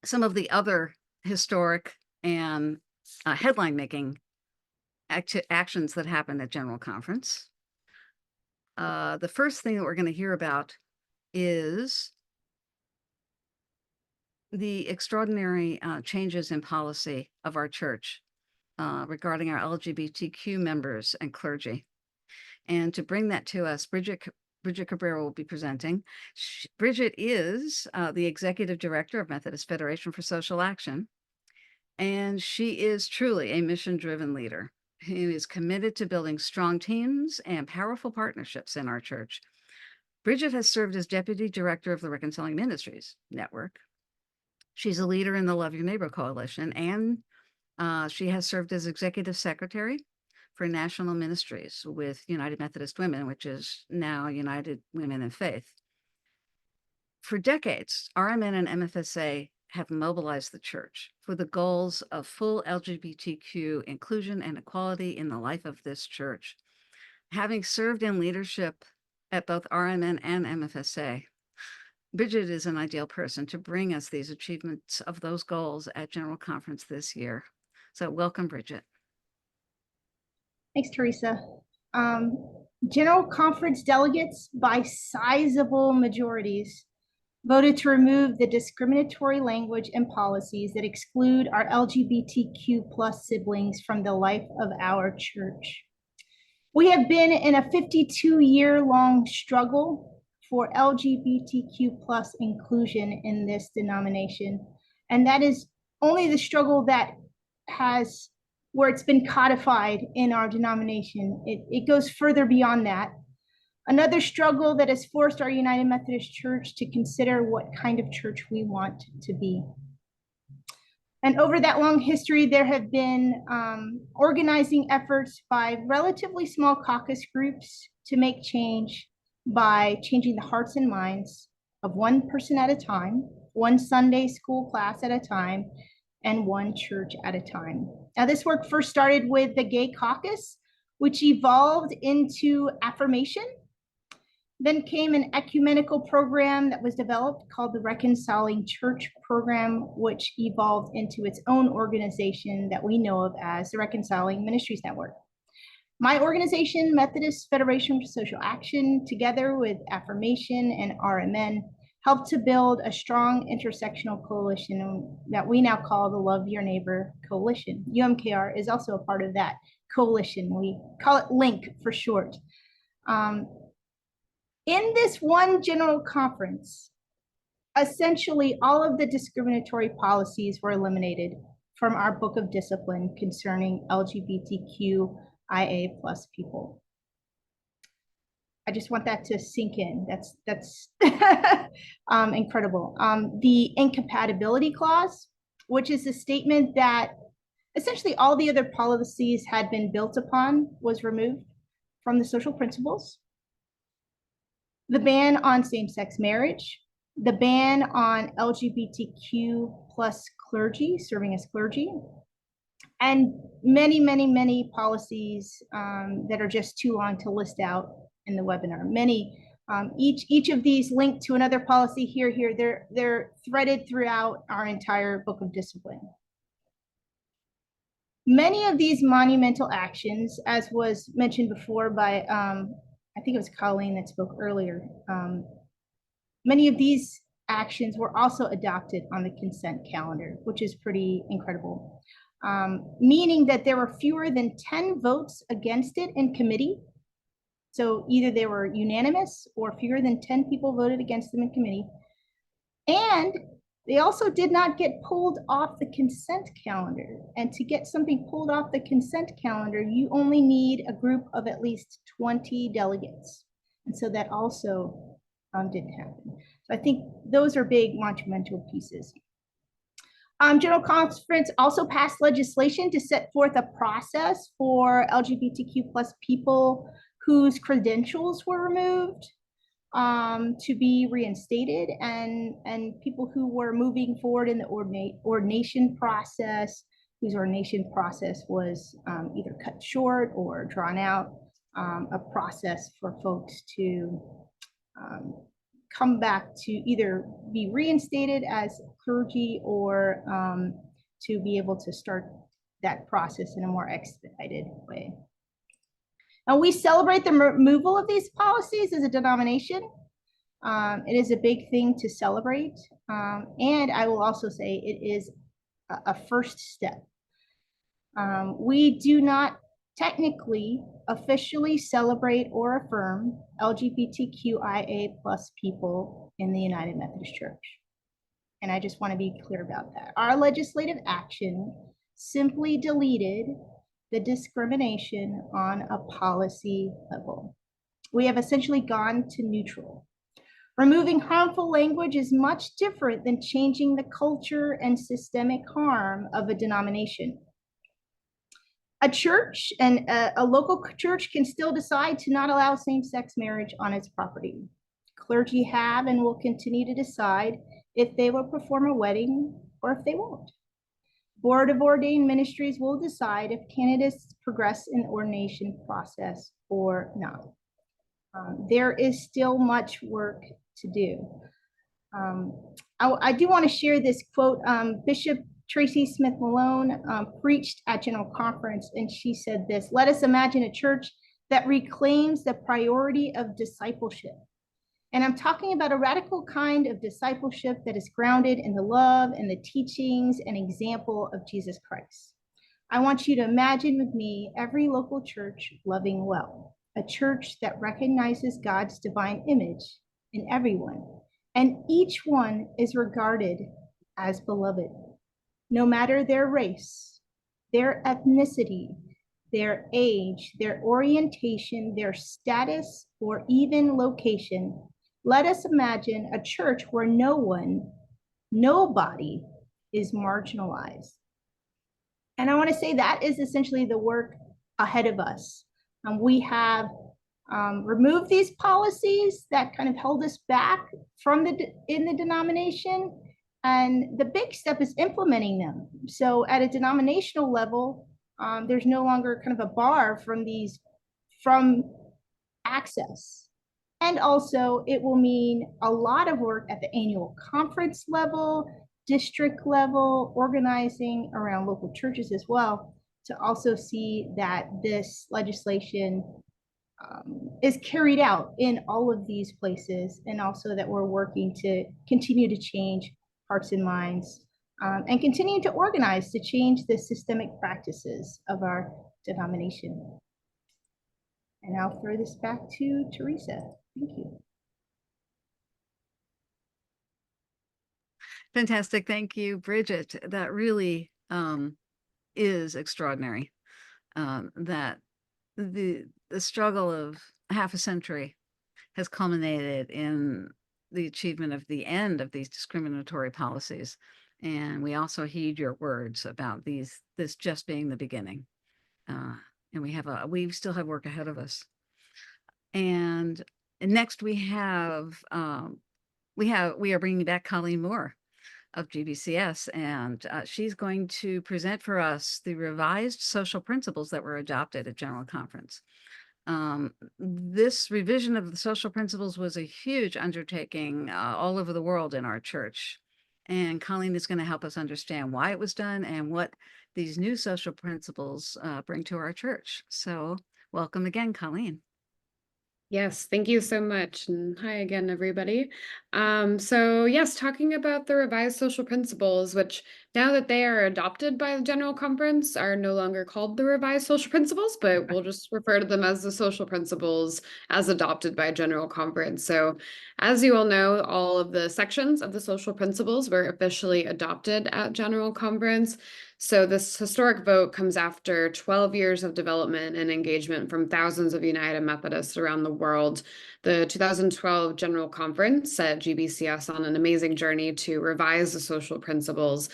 some of the other historic and headline-making actions that happened at General Conference. The first thing that we're going to hear about is the extraordinary changes in policy of our church regarding our LGBTQ members and clergy. And to bring that to us, Bridget Cabrera will be presenting. Bridget is the Executive Director of Methodist Federation for Social Action, and she is truly a mission-driven leader who is committed to building strong teams and powerful partnerships in our church. Bridget has served as Deputy Director of the Reconciling Ministries Network. She's a leader in the Love Your Neighbor Coalition, and she has served as Executive Secretary for National Ministries with United Methodist Women, which is now United Women in Faith. For decades, RMN and MFSA have mobilized the church for the goals of full LGBTQ inclusion and equality in the life of this church. Having served in leadership at both RMN and MFSA, Bridget is an ideal person to bring us these achievements of those goals at General Conference this year. So welcome, Bridget. Thanks, Teresa. General Conference delegates, by sizable majorities, voted to remove the discriminatory language and policies that exclude our LGBTQ plus siblings from the life of our church. We have been in a 52-year-long struggle for LGBTQ plus inclusion in this denomination. And that is only the struggle where it's been codified in our denomination. It goes further beyond that. Another struggle that has forced our United Methodist Church to consider what kind of church we want to be. And over that long history, there have been organizing efforts by relatively small caucus groups to make change by changing the hearts and minds of one person at a time, one Sunday school class at a time, and one church at a time. Now, this work first started with the Gay Caucus, which evolved into affirmation. Then came an ecumenical program that was developed called the Reconciling Church Program, which evolved into its own organization that we know of as the Reconciling Ministries Network. My organization, Methodist Federation for Social Action, together with Affirmation and RMN, helped to build a strong intersectional coalition that we now call the Love Your Neighbor Coalition. UMKR is also a part of that coalition. We call it LINK for short. In this one general conference, essentially all of the discriminatory policies were eliminated from our book of discipline concerning LGBTQIA+ people. I just want that to sink in. That's incredible. The incompatibility clause, which is a statement that essentially all the other policies had been built upon, was removed from the social principles. The ban on same-sex marriage, the ban on LGBTQ+ clergy, serving as clergy, and many, many, many policies that are just too long to list out in the webinar. Many, each of these linked to another policy here, they're threaded throughout our entire book of discipline. Many of these monumental actions, as was mentioned before by, I think it was Colleen that spoke earlier, many of these actions were also adopted on the consent calendar, which is pretty incredible. Meaning that there were fewer than 10 votes against it in committee. So either they were unanimous or fewer than 10 people voted against them in committee. And they also did not get pulled off the consent calendar. And to get something pulled off the consent calendar, you only need a group of at least 20 delegates. And so that also didn't happen. So I think those are big monumental pieces. General Conference also passed legislation to set forth a process for LGBTQ+ people whose credentials were removed to be reinstated, and people who were moving forward in the ordination process, whose ordination process was either cut short or drawn out, a process for folks to come back to either be reinstated as clergy or to be able to start that process in a more expedited way. And we celebrate the removal of these policies as a denomination. It is a big thing to celebrate. And I will also say it is a first step. We do not technically officially celebrate or affirm LGBTQIA+ people in the United Methodist Church. And I just want to be clear about that. Our legislative action simply deleted the discrimination on a policy level. We have essentially gone to neutral. Removing harmful language is much different than changing the culture and systemic harm of a denomination. A church and a local church can still decide to not allow same-sex marriage on its property. Clergy have and will continue to decide if they will perform a wedding or if they won't. Board of Ordained Ministries will decide if candidates progress in the ordination process or not. There is still much work to do. I do want to share this quote. Bishop Tracy Smith Malone preached at General Conference, and she said this: "Let us imagine a church that reclaims the priority of discipleship." And I'm talking about a radical kind of discipleship that is grounded in the love and the teachings and example of Jesus Christ. I want you to imagine with me every local church loving well, a church that recognizes God's divine image in everyone, and each one is regarded as beloved, no matter their race, their ethnicity, their age, their orientation, their status, or even location. Let us imagine a church where nobody is marginalized. And I want to say that is essentially the work ahead of us. We have removed these policies that kind of held us back from in the denomination, And the big step is implementing them. So at a denominational level, there's no longer kind of a bar from access. And also it will mean a lot of work at the annual conference level, district level, organizing around local churches as well, to also see that this legislation is carried out in all of these places, and also that we're working to continue to change hearts and minds, and continue to organize to change the systemic practices of our denomination. And I'll throw this back to Teresa. Thank you. Fantastic. Thank you, Bridget. That really is extraordinary. That the struggle of half a century has culminated in the achievement of the end of these discriminatory policies. And we also heed your words about this just being the beginning. And we still have work ahead of us. And next we are bringing back Colleen Moore of GBCS, and she's going to present for us the revised social principles that were adopted at General Conference. This revision of the social principles was a huge undertaking all over the world in our church. And Colleen is going to help us understand why it was done and what these new social principles bring to our church. So welcome again, Colleen. Yes, thank you so much. And hi again, everybody. So yes, talking about the revised social principles, which now that they are adopted by the General Conference are no longer called the revised social principles, but we'll just refer to them as the social principles as adopted by General Conference. So as you all know, all of the sections of the social principles were officially adopted at General Conference. So this historic vote comes after 12 years of development and engagement from thousands of United Methodists around the world. The 2012 General Conference set GBCS on an amazing journey to revise the social principles.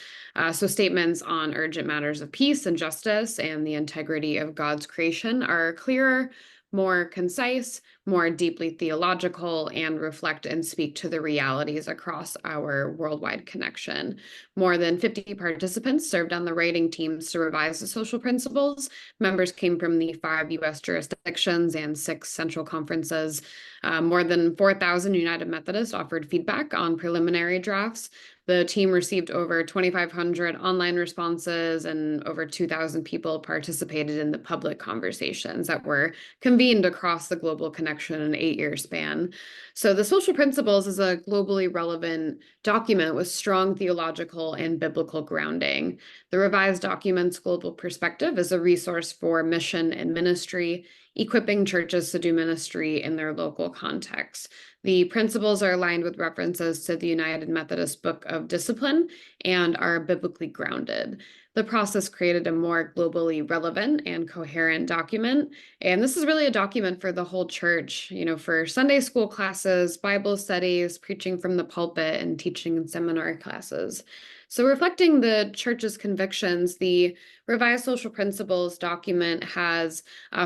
So statements on urgent matters of peace and justice and the integrity of God's creation are clearer, more concise, more deeply theological, and reflect and speak to the realities across our worldwide connection. More than 50 participants served on the writing teams to revise the social principles. Members came from the 5 U.S. jurisdictions and 6 central conferences. More than 4,000 United Methodists offered feedback on preliminary drafts. The team received over 2,500 online responses, and over 2,000 people participated in the public conversations that were convened across the global connection in an 8-year span. So the social principles is a globally relevant document with strong theological and biblical grounding. The revised document's global perspective is a resource for mission and ministry, equipping churches to do ministry in their local context. The principles are aligned with references to the United Methodist Book of Discipline and are biblically grounded. The process created a more globally relevant and coherent document. And this is really a document for the whole church, for Sunday school classes, Bible studies, preaching from the pulpit, and teaching and seminary classes. So reflecting the church's convictions, the revised social principles document has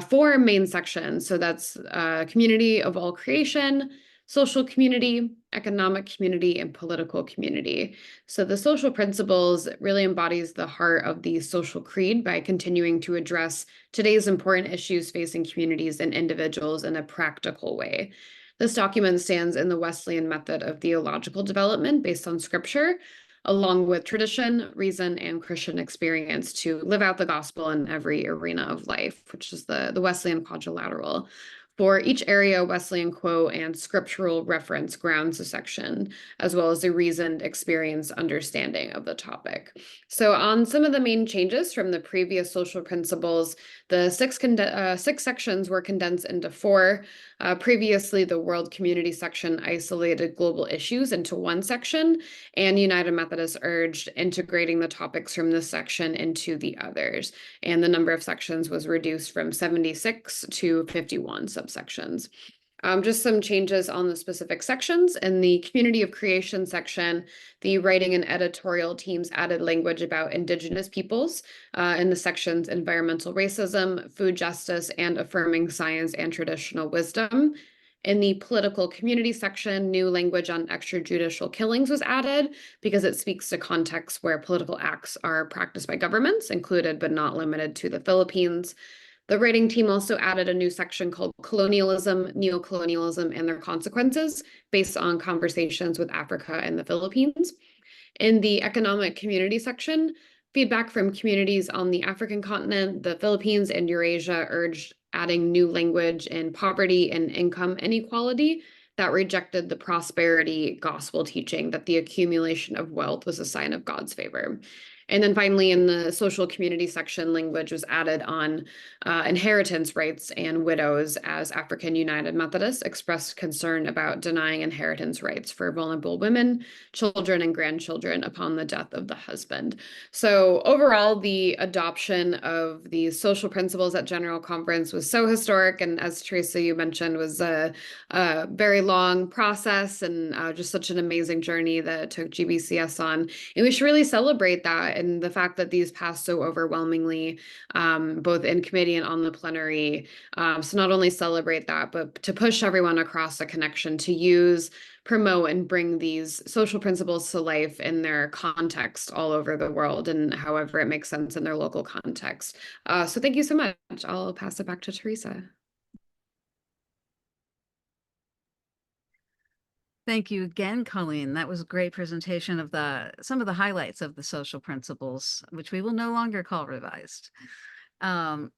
4 main sections. So that's community of all creation, social community, economic community, and political community. So the social principles really embodies the heart of the social creed by continuing to address today's important issues facing communities and individuals in a practical way. This document stands in the Wesleyan method of theological development based on scripture, along with tradition, reason, and Christian experience to live out the gospel in every arena of life, which is the Wesleyan quadrilateral. For each area, Wesleyan quote and scriptural reference grounds the section, as well as a reasoned experience understanding of the topic. So on some of the main changes from the previous social principles, the 6 sections were condensed into 4. Previously, the World Community section isolated global issues into 1 section, and United Methodists urged integrating the topics from this section into the others. And the number of sections was reduced from 76 to 51 subsections. Just some changes on the specific sections. In the Community of Creation section, the writing and editorial teams added language about Indigenous peoples in the sections Environmental Racism, Food Justice, and Affirming Science and Traditional Wisdom. In the political community section, new language on extrajudicial killings was added because it speaks to contexts where political acts are practiced by governments, included but not limited to the Philippines. The writing team also added a new section called Colonialism, Neocolonialism, and Their Consequences, based on conversations with Africa and the Philippines. In the economic community section, feedback from communities on the African continent, the Philippines, and Eurasia urged adding new language in poverty and income inequality that rejected the prosperity gospel teaching that the accumulation of wealth was a sign of God's favor. And then finally, in the social community section, language was added on inheritance rights and widows, as African United Methodists expressed concern about denying inheritance rights for vulnerable women, children, and grandchildren upon the death of the husband. So overall, the adoption of these social principles at General Conference was so historic, and as Teresa, you mentioned, was a very long process and just such an amazing journey that it took GBCS on. And we should really celebrate that and the fact that these passed so overwhelmingly, both in committee and on the plenary. So not only celebrate that, but to push everyone across a connection to use, promote, and bring these social principles to life in their context all over the world and however it makes sense in their local context. So thank you so much. I'll pass it back to Teresa. Thank you again, Colleen. That was a great presentation of some of the highlights of the social principles, which we will no longer call revised. I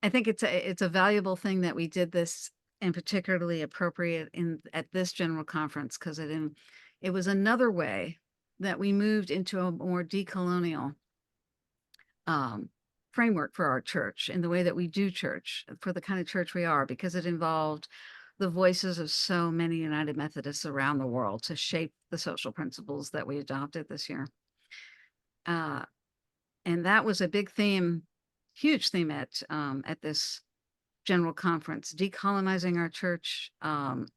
think it's a valuable thing that we did this, and particularly appropriate at this General Conference, because it was another way that we moved into a more decolonial framework for our church, in the way that we do church, for the kind of church we are, because it involved the voices of so many United Methodists around the world to shape the social principles that we adopted this year. And that was a big theme, huge theme at this General Conference, decolonizing our church and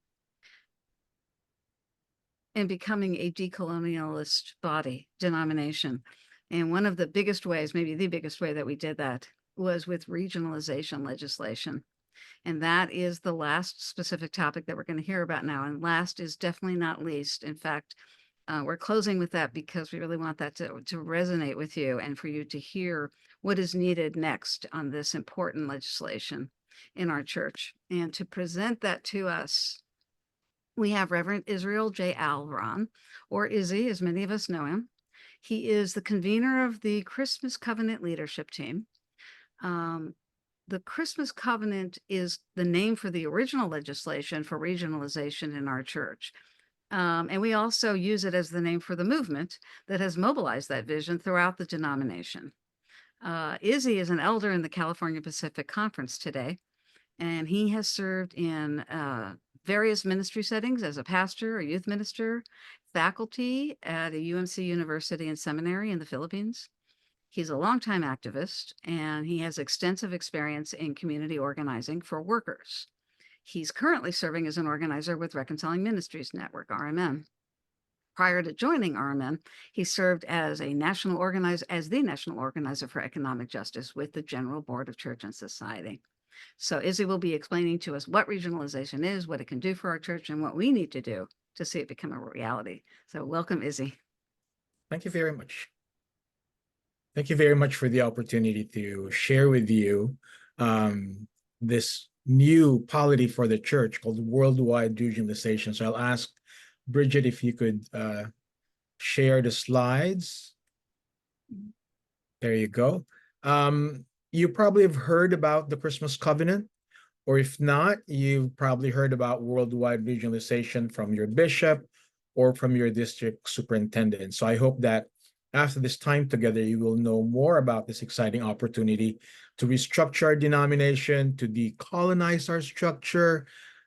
becoming a decolonialist body, denomination. And one of the biggest ways, maybe the biggest way that we did that, was with regionalization legislation. And that is the last specific topic that we're going to hear about now. And last is definitely not least. In fact, we're closing with that because we really want that to resonate with you and for you to hear what is needed next on this important legislation in our church. And to present that to us, we have Reverend Israel J. Alvaron, or Izzy, as many of us know him. He is the convener of the Christmas Covenant leadership team. The Christmas Covenant is the name for the original legislation for regionalization in our church. And we also use it as the name for the movement that has mobilized that vision throughout the denomination. Izzy is an elder in the California Pacific Conference today, and he has served in various ministry settings as a pastor, a youth minister, faculty at a UMC University and Seminary in the Philippines. He's a longtime activist, and he has extensive experience in community organizing for workers. He's currently serving as an organizer with Reconciling Ministries Network, RMN. Prior to joining RMN, he served as the national organizer for economic justice with the General Board of Church and Society. So Izzy will be explaining to us what regionalization is, what it can do for our church, and what we need to do to see it become a reality. So welcome, Izzy. Thank you very much. Thank you very much for the opportunity to share with you this new polity for the church called worldwide regionalization. So I'll ask Bridget if you could share the slides. There you go. You probably have heard about the Christmas Covenant, or if not, you've probably heard about worldwide regionalization from your bishop or from your district superintendent. So I hope that after this time together, you will know more about this exciting opportunity to restructure our denomination, to decolonize our structure,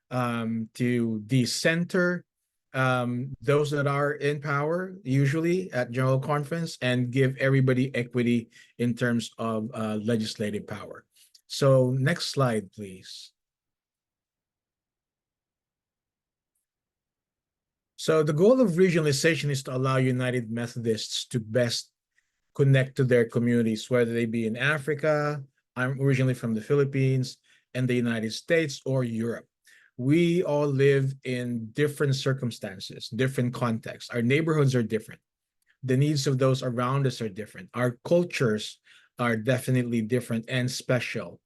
to decenter those that are in power, usually at General Conference, and give everybody equity in terms of legislative power. So next slide, please. So the goal of regionalization is to allow United Methodists to best connect to their communities, whether they be in Africa, I'm originally from the Philippines, and the United States or Europe. We all live in different circumstances, different contexts. Our neighborhoods are different. The needs of those around us are different. Our cultures are definitely different and special.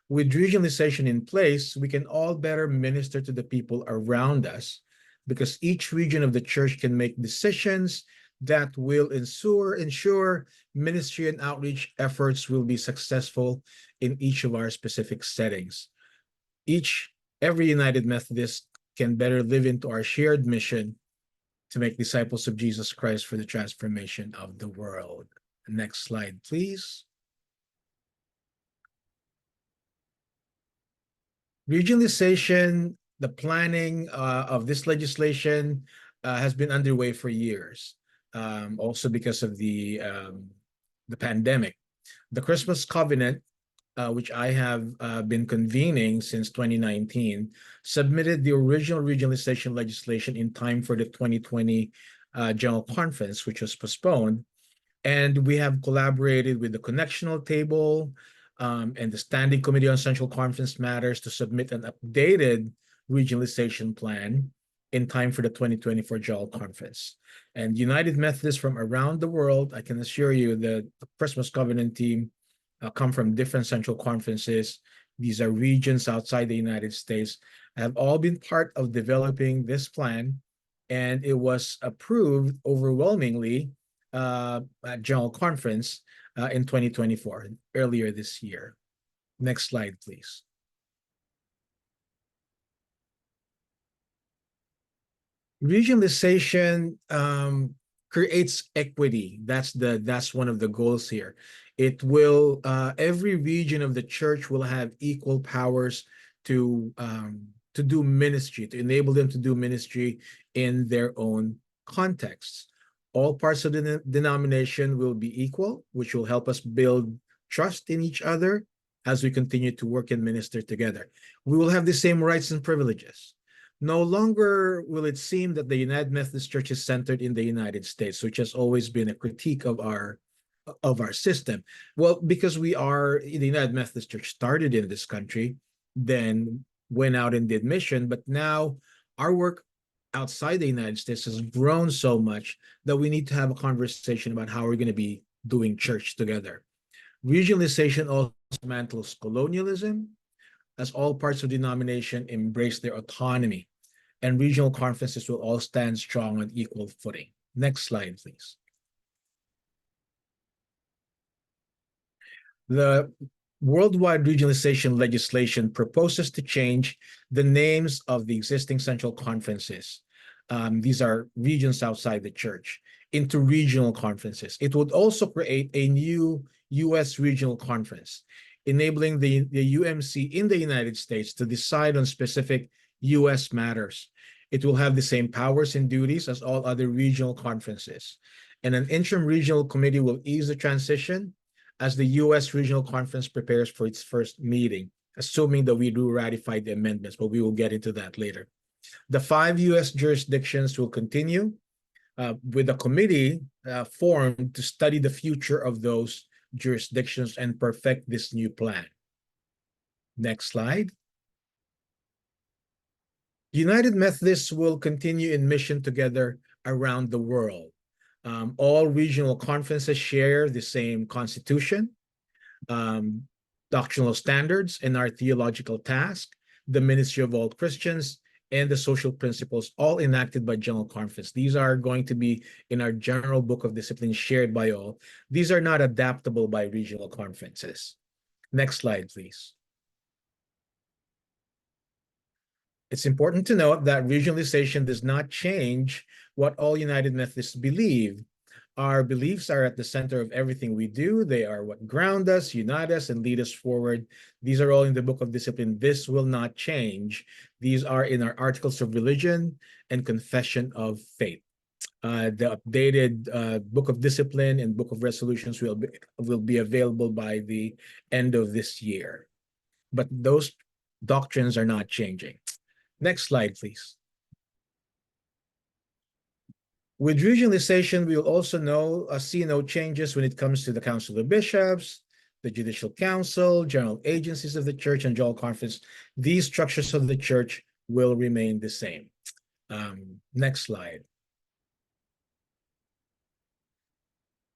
With regionalization in place, we can all better minister to the people around us because each region of the church can make decisions that will ensure ministry and outreach efforts will be successful in each of our specific settings. Every United Methodist can better live into our shared mission to make disciples of Jesus Christ for the transformation of the world. Next slide, please. Regionalization, the planning of this legislation has been underway for years, also because of the pandemic. The Christmas Covenant, which I have been convening since 2019, submitted the original regionalization legislation in time for the 2020 General Conference, which was postponed. And we have collaborated with the Connectional Table and the Standing Committee on Central Conference Matters to submit an updated regionalization plan in time for the 2024 General Conference. And United Methodists from around the world, I can assure you that the Christmas Covenant team come from different central conferences. These are regions outside the United States, have all been part of developing this plan, and it was approved overwhelmingly at General Conference in 2024, earlier this year. Next slide, please. Regionalization creates equity. That's one of the goals here. It will every region of the church will have equal powers to do ministry, to enable them to do ministry in their own contexts. All parts of the denomination will be equal, which will help us build trust in each other as we continue to work and minister together. We will have the same rights and privileges. No longer will it seem that the United Methodist Church is centered in the United States, which has always been a critique of our system. Well, because the United Methodist Church started in this country, then went out and did mission, but now our work outside the United States has grown so much that we need to have a conversation about how we're going to be doing church together. Regionalization also dismantles colonialism, as all parts of the denomination embrace their autonomy, and regional conferences will all stand strong on equal footing. Next slide, please. The worldwide regionalization legislation proposes to change the names of the existing central conferences. These are regions outside the church, into regional conferences. It would also create a new U.S. regional conference, enabling the UMC in the United States to decide on specific U.S. matters. It will have the same powers and duties as all other regional conferences. And an interim regional committee will ease the transition as the U.S. regional conference prepares for its first meeting, assuming that we do ratify the amendments, but we will get into that later. The 5 U.S. jurisdictions will continue with a committee formed to study the future of those jurisdictions and perfect this new plan. Next slide. United Methodists will continue in mission together around the world. All regional conferences share the same constitution, doctrinal standards, and our theological task, the ministry of all Christians, and the social principles, all enacted by General Conference. These are going to be in our general book of discipline shared by all. These are not adaptable by regional conferences. Next slide, please. It's important to note that regionalization does not change what all United Methodists believe. Our beliefs are at the center of everything we do. They are what ground us, unite us, and lead us forward. These are all in the Book of Discipline. This will not change. These are in our Articles of Religion and Confession of Faith. The updated Book of Discipline and Book of Resolutions will be available by the end of this year. But those doctrines are not changing. Next slide, please. With regionalization, we will also see no changes when it comes to the Council of Bishops, the Judicial Council, general agencies of the Church, and General Conference. These structures of the Church will remain the same. Next slide.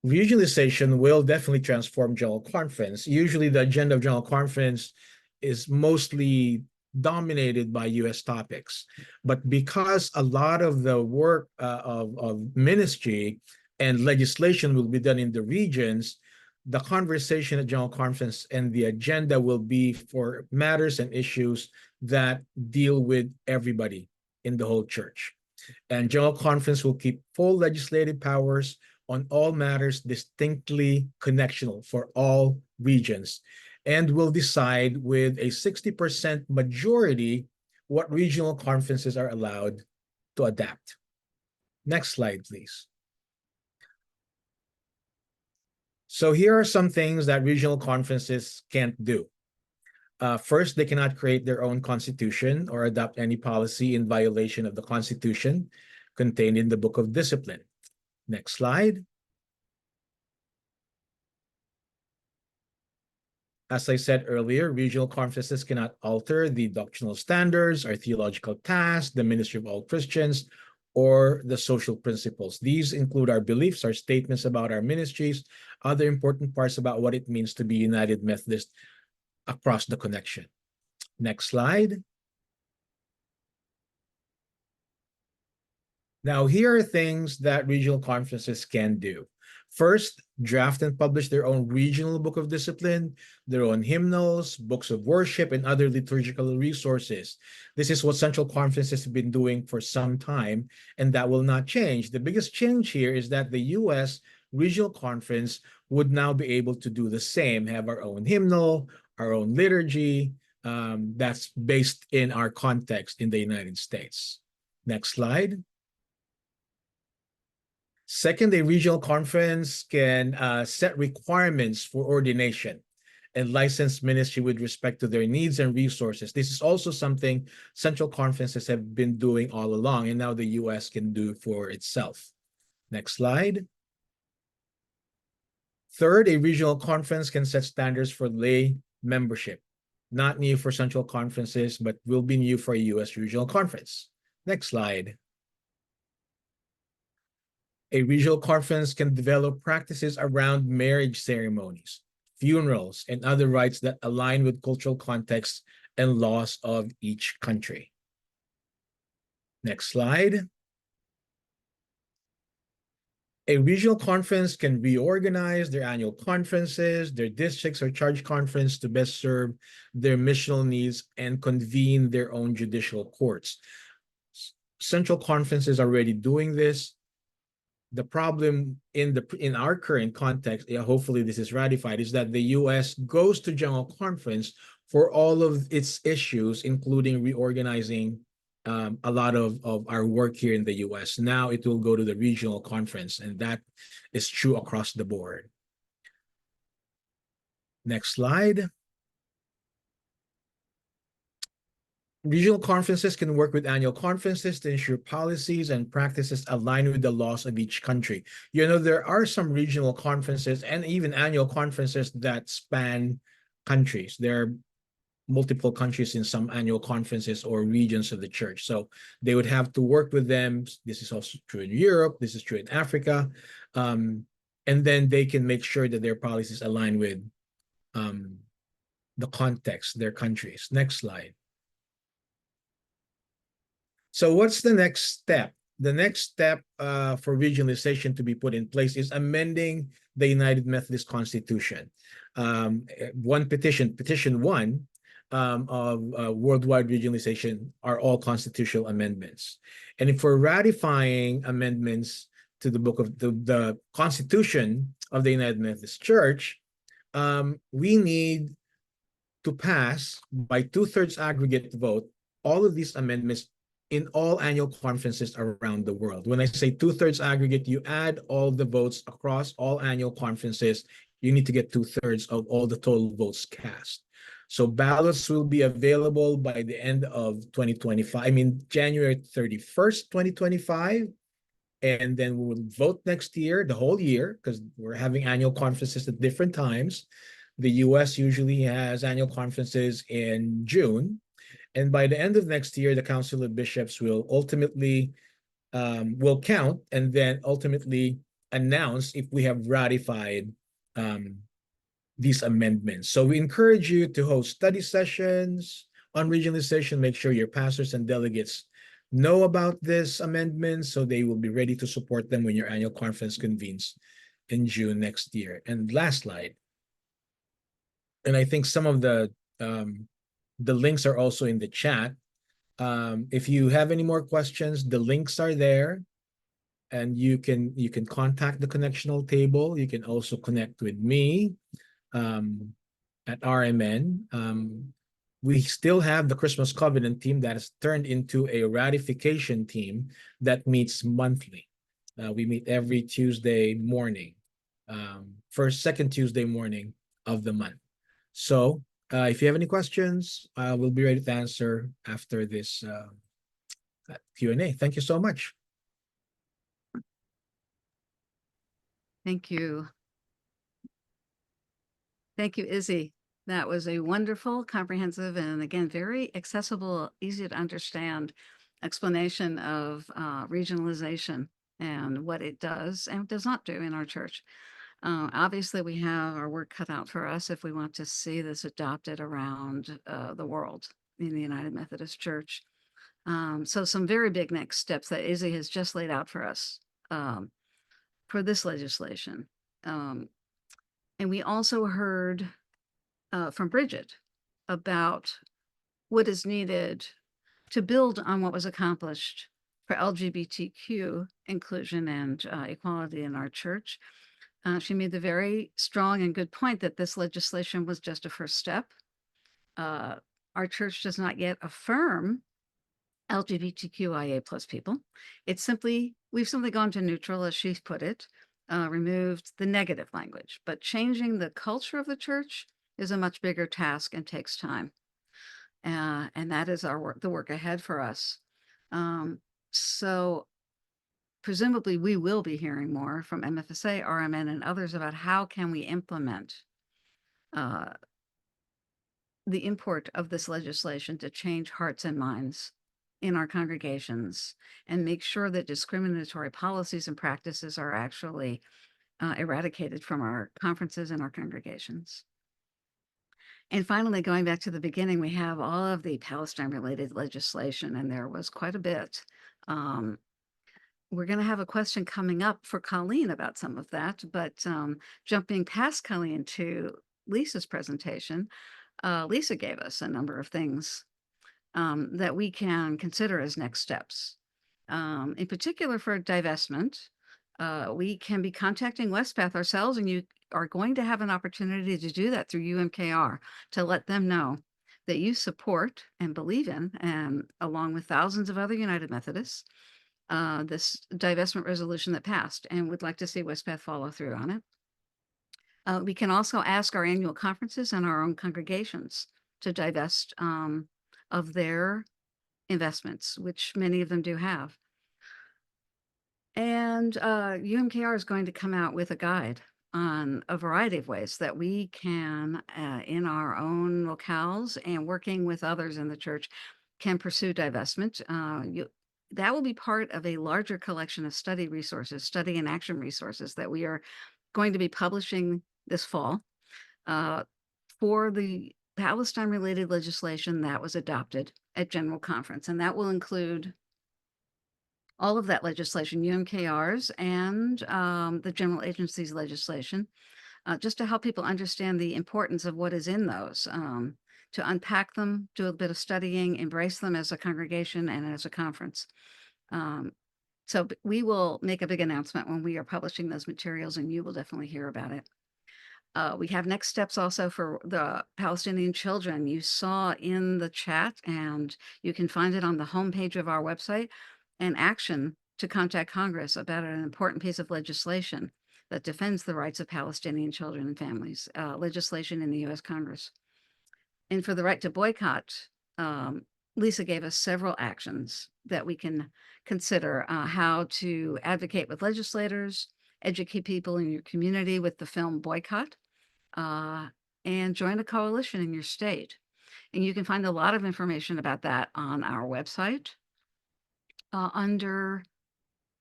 Regionalization will definitely transform General Conference. Usually the agenda of General Conference is mostly dominated by US topics. But because a lot of the work of ministry and legislation will be done in the regions, the conversation at General Conference and the agenda will be for matters and issues that deal with everybody in the whole church. And General Conference will keep full legislative powers on all matters distinctly connectional for all regions, and will decide with a 60% majority what regional conferences are allowed to adapt. Next slide, please. So here are some things that regional conferences can't do. First, they cannot create their own constitution or adopt any policy in violation of the constitution contained in the Book of Discipline. Next slide. As I said earlier, regional conferences cannot alter the doctrinal standards, our theological tasks, the ministry of all Christians, or the social principles. These include our beliefs, our statements about our ministries, other important parts about what it means to be United Methodist across the connection. Next slide. Now, here are things that regional conferences can do. First, draft and publish their own regional book of discipline, their own hymnals, books of worship, and other liturgical resources. This is what central conferences have been doing for some time, and that will not change. The biggest change here is that the U.S. regional conference would now be able to do the same, have our own hymnal, our own liturgy, that's based in our context in the United States. Next slide. Second, a regional conference can set requirements for ordination and license ministry with respect to their needs and resources. This is also something central conferences have been doing all along, and now the U.S. can do for itself. Next slide. Third, a regional conference can set standards for lay membership. Not new for central conferences, but will be new for a U.S. regional conference. Next slide. A regional conference can develop practices around marriage ceremonies, funerals, and other rites that align with cultural contexts and laws of each country. Next slide. A regional conference can reorganize their annual conferences, their districts or charge conference to best serve their missional needs and convene their own judicial courts. Central conferences are already doing this. The problem in our current context, hopefully this is ratified, is that the U.S. goes to General Conference for all of its issues, including reorganizing a lot of our work here in the U.S. Now it will go to the regional conference, and that is true across the board. Next slide. Regional conferences can work with annual conferences to ensure policies and practices align with the laws of each country. You know, there are some regional conferences and even annual conferences that span countries. There are multiple countries in some annual conferences or regions of the church. So they would have to work with them. This is also true in Europe. This is true in Africa. And then they can make sure that their policies align with the context, their countries. Next slide. So what's the next step? The next step for regionalization to be put in place is amending the United Methodist Constitution. Petition 1 of worldwide regionalization are all constitutional amendments. And if we're ratifying amendments to the book of the Constitution of the United Methodist Church, we need to pass by 2/3 aggregate vote all of these amendments in all annual conferences around the world. When I say 2/3 aggregate, you add all the votes across all annual conferences, you need to get 2/3 of all the total votes cast. So ballots will be available by the end of 2025, January 31st, 2025. And then we'll vote next year, the whole year, because we're having annual conferences at different times. The US usually has annual conferences in June. And by the end of next year, the Council of Bishops will ultimately will count and then ultimately announce if we have ratified these amendments. So we encourage you to host study sessions on regionalization. Make sure your pastors and delegates know about this amendment so they will be ready to support them when your annual conference convenes in June next year. And last slide. And I think some of the links are also in the chat. If you have any more questions, the links are there, and you can contact the connectional table. You can also connect with me at RMN. We still have the Christmas Covenant team that has turned into a ratification team that meets monthly. We meet every Tuesday morning, second Tuesday morning of the month. So if you have any questions, we'll be ready to answer after this Q&A. Thank you so much. Thank you. Thank you, Izzy. That was a wonderful, comprehensive, and again, very accessible, easy to understand explanation of regionalization and what it does and does not do in our church. Obviously, we have our work cut out for us if we want to see this adopted around the world in the United Methodist Church. So some very big next steps that Izzy has just laid out for us for this legislation. And we also heard from Bridget about what is needed to build on what was accomplished for LGBTQ inclusion and equality in our church. She made the very strong and good point that this legislation was just a first step. Our church does not yet affirm LGBTQIA plus people. We've simply gone to neutral, as she's put it, removed the negative language, but changing the culture of the church is a much bigger task and takes time. And that is the work ahead for us. So presumably we will be hearing more from MFSA, RMN, and others about how can we implement the import of this legislation to change hearts and minds in our congregations and make sure that discriminatory policies and practices are actually eradicated from our conferences and our congregations. And finally, going back to the beginning, we have all of the Palestine-related legislation, and there was quite a bit. We're going to have a question coming up for Colleen about some of that, but jumping past Colleen to Lisa's presentation, Lisa gave us a number of things that we can consider as next steps. In particular for divestment, we can be contacting Westpath ourselves, and you are going to have an opportunity to do that through UMKR to let them know that you support and believe in, and along with thousands of other United Methodists, this divestment resolution that passed, and would like to see Westpath follow through on it. We can also ask our annual conferences and our own congregations to divest of their investments, which many of them do have. And UMKR is going to come out with a guide on a variety of ways that we can, in our own locales and working with others in the church, can pursue divestment. That will be part of a larger collection of study resources, study and action resources that we are going to be publishing this fall for the Palestine-related legislation that was adopted at General Conference. And that will include all of that legislation, UMKR's and the general agencies legislation, just to help people understand the importance of what is in those, to unpack them, do a bit of studying, embrace them as a congregation and as a conference. So we will make a big announcement when we are publishing those materials, and you will definitely hear about it. We have next steps also for the Palestinian children. You saw in the chat, and you can find it on the homepage of our website, an action to contact Congress about an important piece of legislation that defends the rights of Palestinian children and families, legislation in the U.S. Congress. And for the right to boycott, Lisa gave us several actions that we can consider, how to advocate with legislators, educate people in your community with the film Boycott, and join a coalition in your state. And you can find a lot of information about that on our website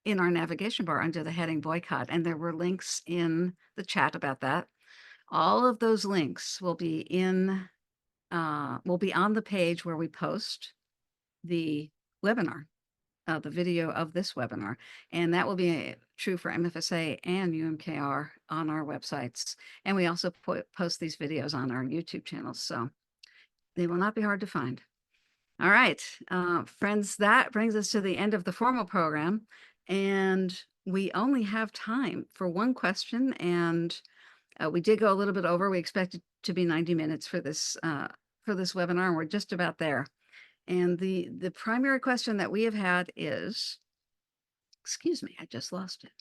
in our navigation bar under the heading boycott. And there were links in the chat about that. All of those links will be on the page where we post the webinar, the video of this webinar. And that will be true for MFSA and UMKR on our websites. And we also post these videos on our YouTube channels. So they will not be hard to find. All right, friends, that brings us to the end of the formal program. And we only have time for one question. And we did go a little bit over. We expected to be 90 minutes for this webinar, and we're just about there. And the primary question that we have had is, excuse me, I just lost it.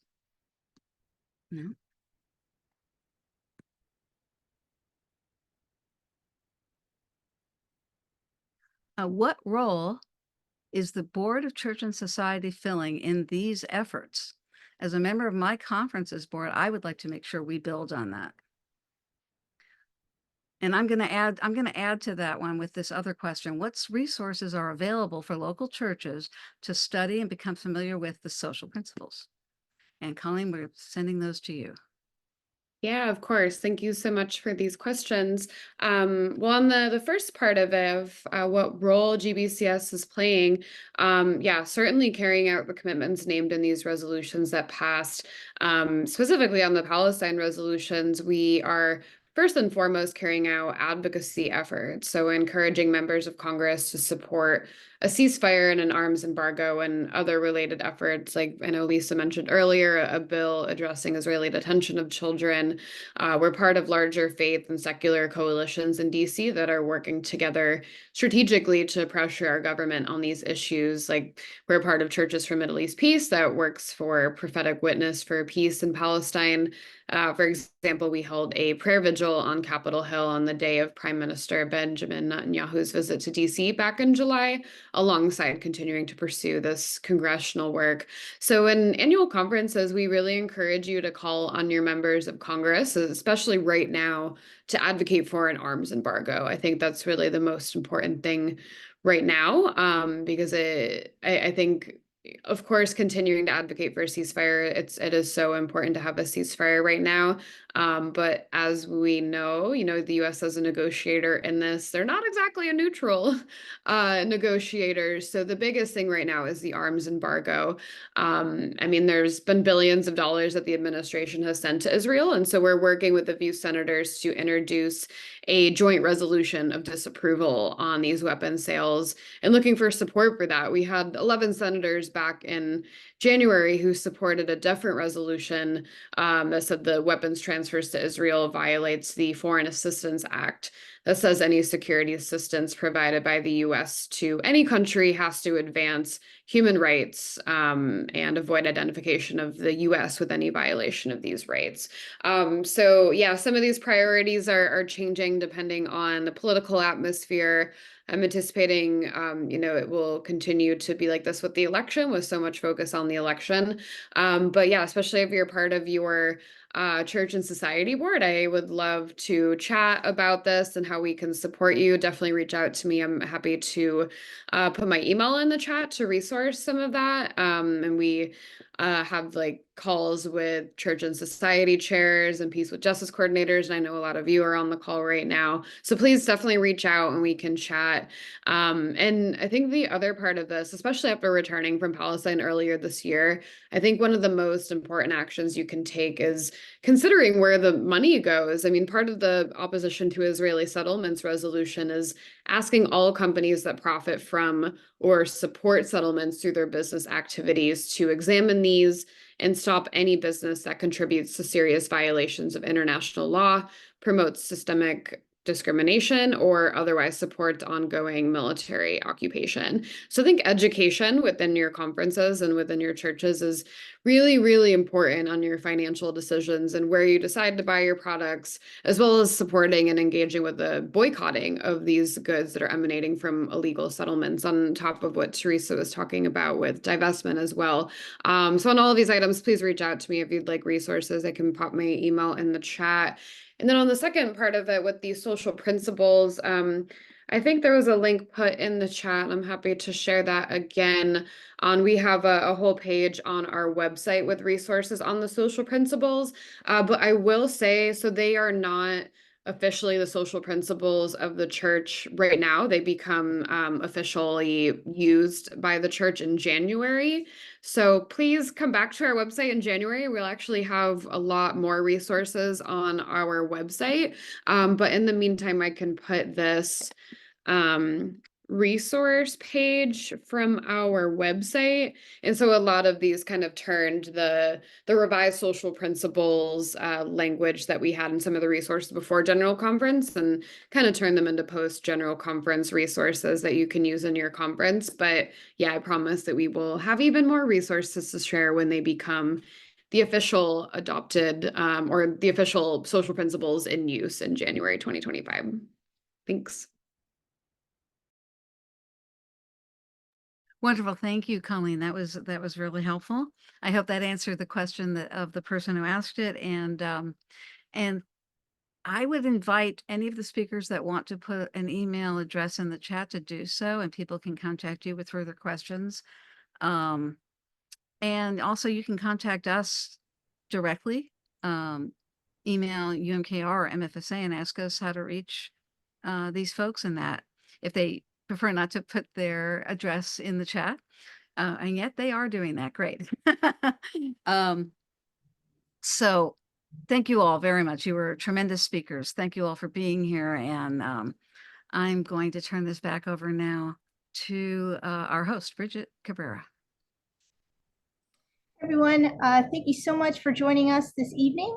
No. What role is the Board of Church and Society filling in these efforts? As a member of my conferences board, I would like to make sure we build on that. And I'm going to add to that one with this other question. What resources are available for local churches to study and become familiar with the social principles? And Colleen, we're sending those to you. Yeah, of course. Thank you so much for these questions. Well, on the first part of it, what role GBCS is playing, yeah, certainly carrying out the commitments named in these resolutions that passed. Specifically on the Palestine resolutions, we are first and foremost carrying out advocacy efforts. So encouraging members of Congress to support a ceasefire and an arms embargo and other related efforts. Like I know Lisa mentioned earlier, a bill addressing Israeli detention of children. We're part of larger faith and secular coalitions in DC that are working together strategically to pressure our government on these issues. Like we're part of Churches for Middle East Peace that works for prophetic witness for peace in Palestine. For example, we held a prayer vigil on Capitol Hill on the day of Prime Minister Benjamin Netanyahu's visit to DC back in July, alongside continuing to pursue this congressional work. So in annual conferences, we really encourage you to call on your members of Congress, especially right now, to advocate for an arms embargo. I think that's really the most important thing right now, because I think, of course, continuing to advocate for a ceasefire, it is so important to have a ceasefire right now. But as we know, the U.S. as a negotiator in this, they're not exactly a neutral negotiator. So the biggest thing right now is the arms embargo. I mean, there's been billions of dollars that the administration has sent to Israel. And so we're working with a few senators to introduce a joint resolution of disapproval on these weapons sales and looking for support for that. We had 11 senators back in January who supported a different resolution that said the weapons transfers to Israel violates the Foreign Assistance Act that says any security assistance provided by the U.S. to any country has to advance human rights and avoid identification of the U.S. with any violation of these rights. So yeah, some of these priorities are changing depending on the political atmosphere. I'm anticipating, it will continue to be like this with the election, with so much focus on the election. But yeah, especially if you're part of your church and society board, I would love to chat about this and how we can support you. Definitely reach out to me. I'm happy to put my email in the chat to resource some of that. And we have like calls with church and society chairs and peace with justice coordinators. And I know a lot of you are on the call right now. So please definitely reach out and we can chat. And I think the other part of this, especially after returning from Palestine earlier this year, I think one of the most important actions you can take is considering where the money goes. I mean, part of the opposition to Israeli settlements resolution is asking all companies that profit from or support settlements through their business activities to examine these and stop any business that contributes to serious violations of international law, promotes systemic discrimination, or otherwise supports ongoing military occupation. So I think education within your conferences and within your churches is really, really important on your financial decisions and where you decide to buy your products, as well as supporting and engaging with the boycotting of these goods that are emanating from illegal settlements, on top of what Teresa was talking about with divestment as well. So on all of these items, please reach out to me if you'd like resources. I can pop my email in the chat. And then on the second part of it with these social principles, I I think there was a link put in the chat. I'm happy to share that again. We have a whole page on our website with resources on the social principles. But I will say, so they are not officially the social principles of the church right now. They become officially used by the church in January. So please come back to our website in January. We'll actually have a lot more resources on our website. But in the meantime, I can put this resource page from our website. And so a lot of these kind of turned the revised social principles language that we had in some of the resources before General Conference and kind of turned them into post General Conference resources that you can use in your conference. But yeah, I promise that we will have even more resources to share when they become the official adopted or the official social principles in use in January 2025. Thanks. Wonderful. Thank you, Colleen. That was really helpful. I hope that answered the question of the person who asked it. And I would invite any of the speakers that want to put an email address in the chat to do so, and people can contact you with further questions. And also you can contact us directly, email UMKR or MFSA and ask us how to reach these folks, and that if they prefer not to put their address in the chat, and yet they are doing that. Great. So thank you all very much. You were tremendous speakers. Thank you all for being here. And I'm going to turn this back over now to our host, Bridget Cabrera. Everyone, thank you so much for joining us this evening.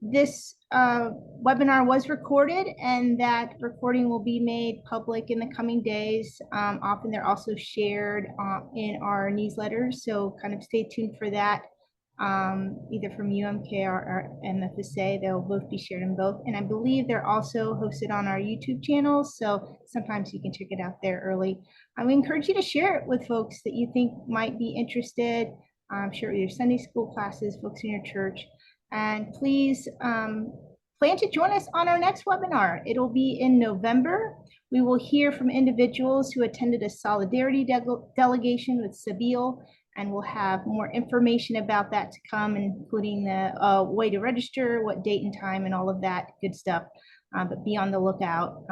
This webinar was recorded, and that recording will be made public in the coming days. Often they're also shared in our newsletters, so kind of stay tuned for that. Either from UMKR or MFSA, they'll both be shared in both. And I believe they're also hosted on our YouTube channel, so sometimes you can check it out there early. I would encourage you to share it with folks that you think might be interested. Share it with your Sunday school classes, folks in your church. And please plan to join us on our next webinar. It'll be in November. We will hear from individuals who attended a solidarity delegation with Sabeel, and we'll have more information about that to come, including the way to register, what date and time, and all of that good stuff. But be on the lookout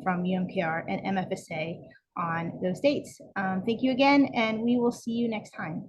from UMKR and MFSA on those dates. Thank you again, and we will see you next time.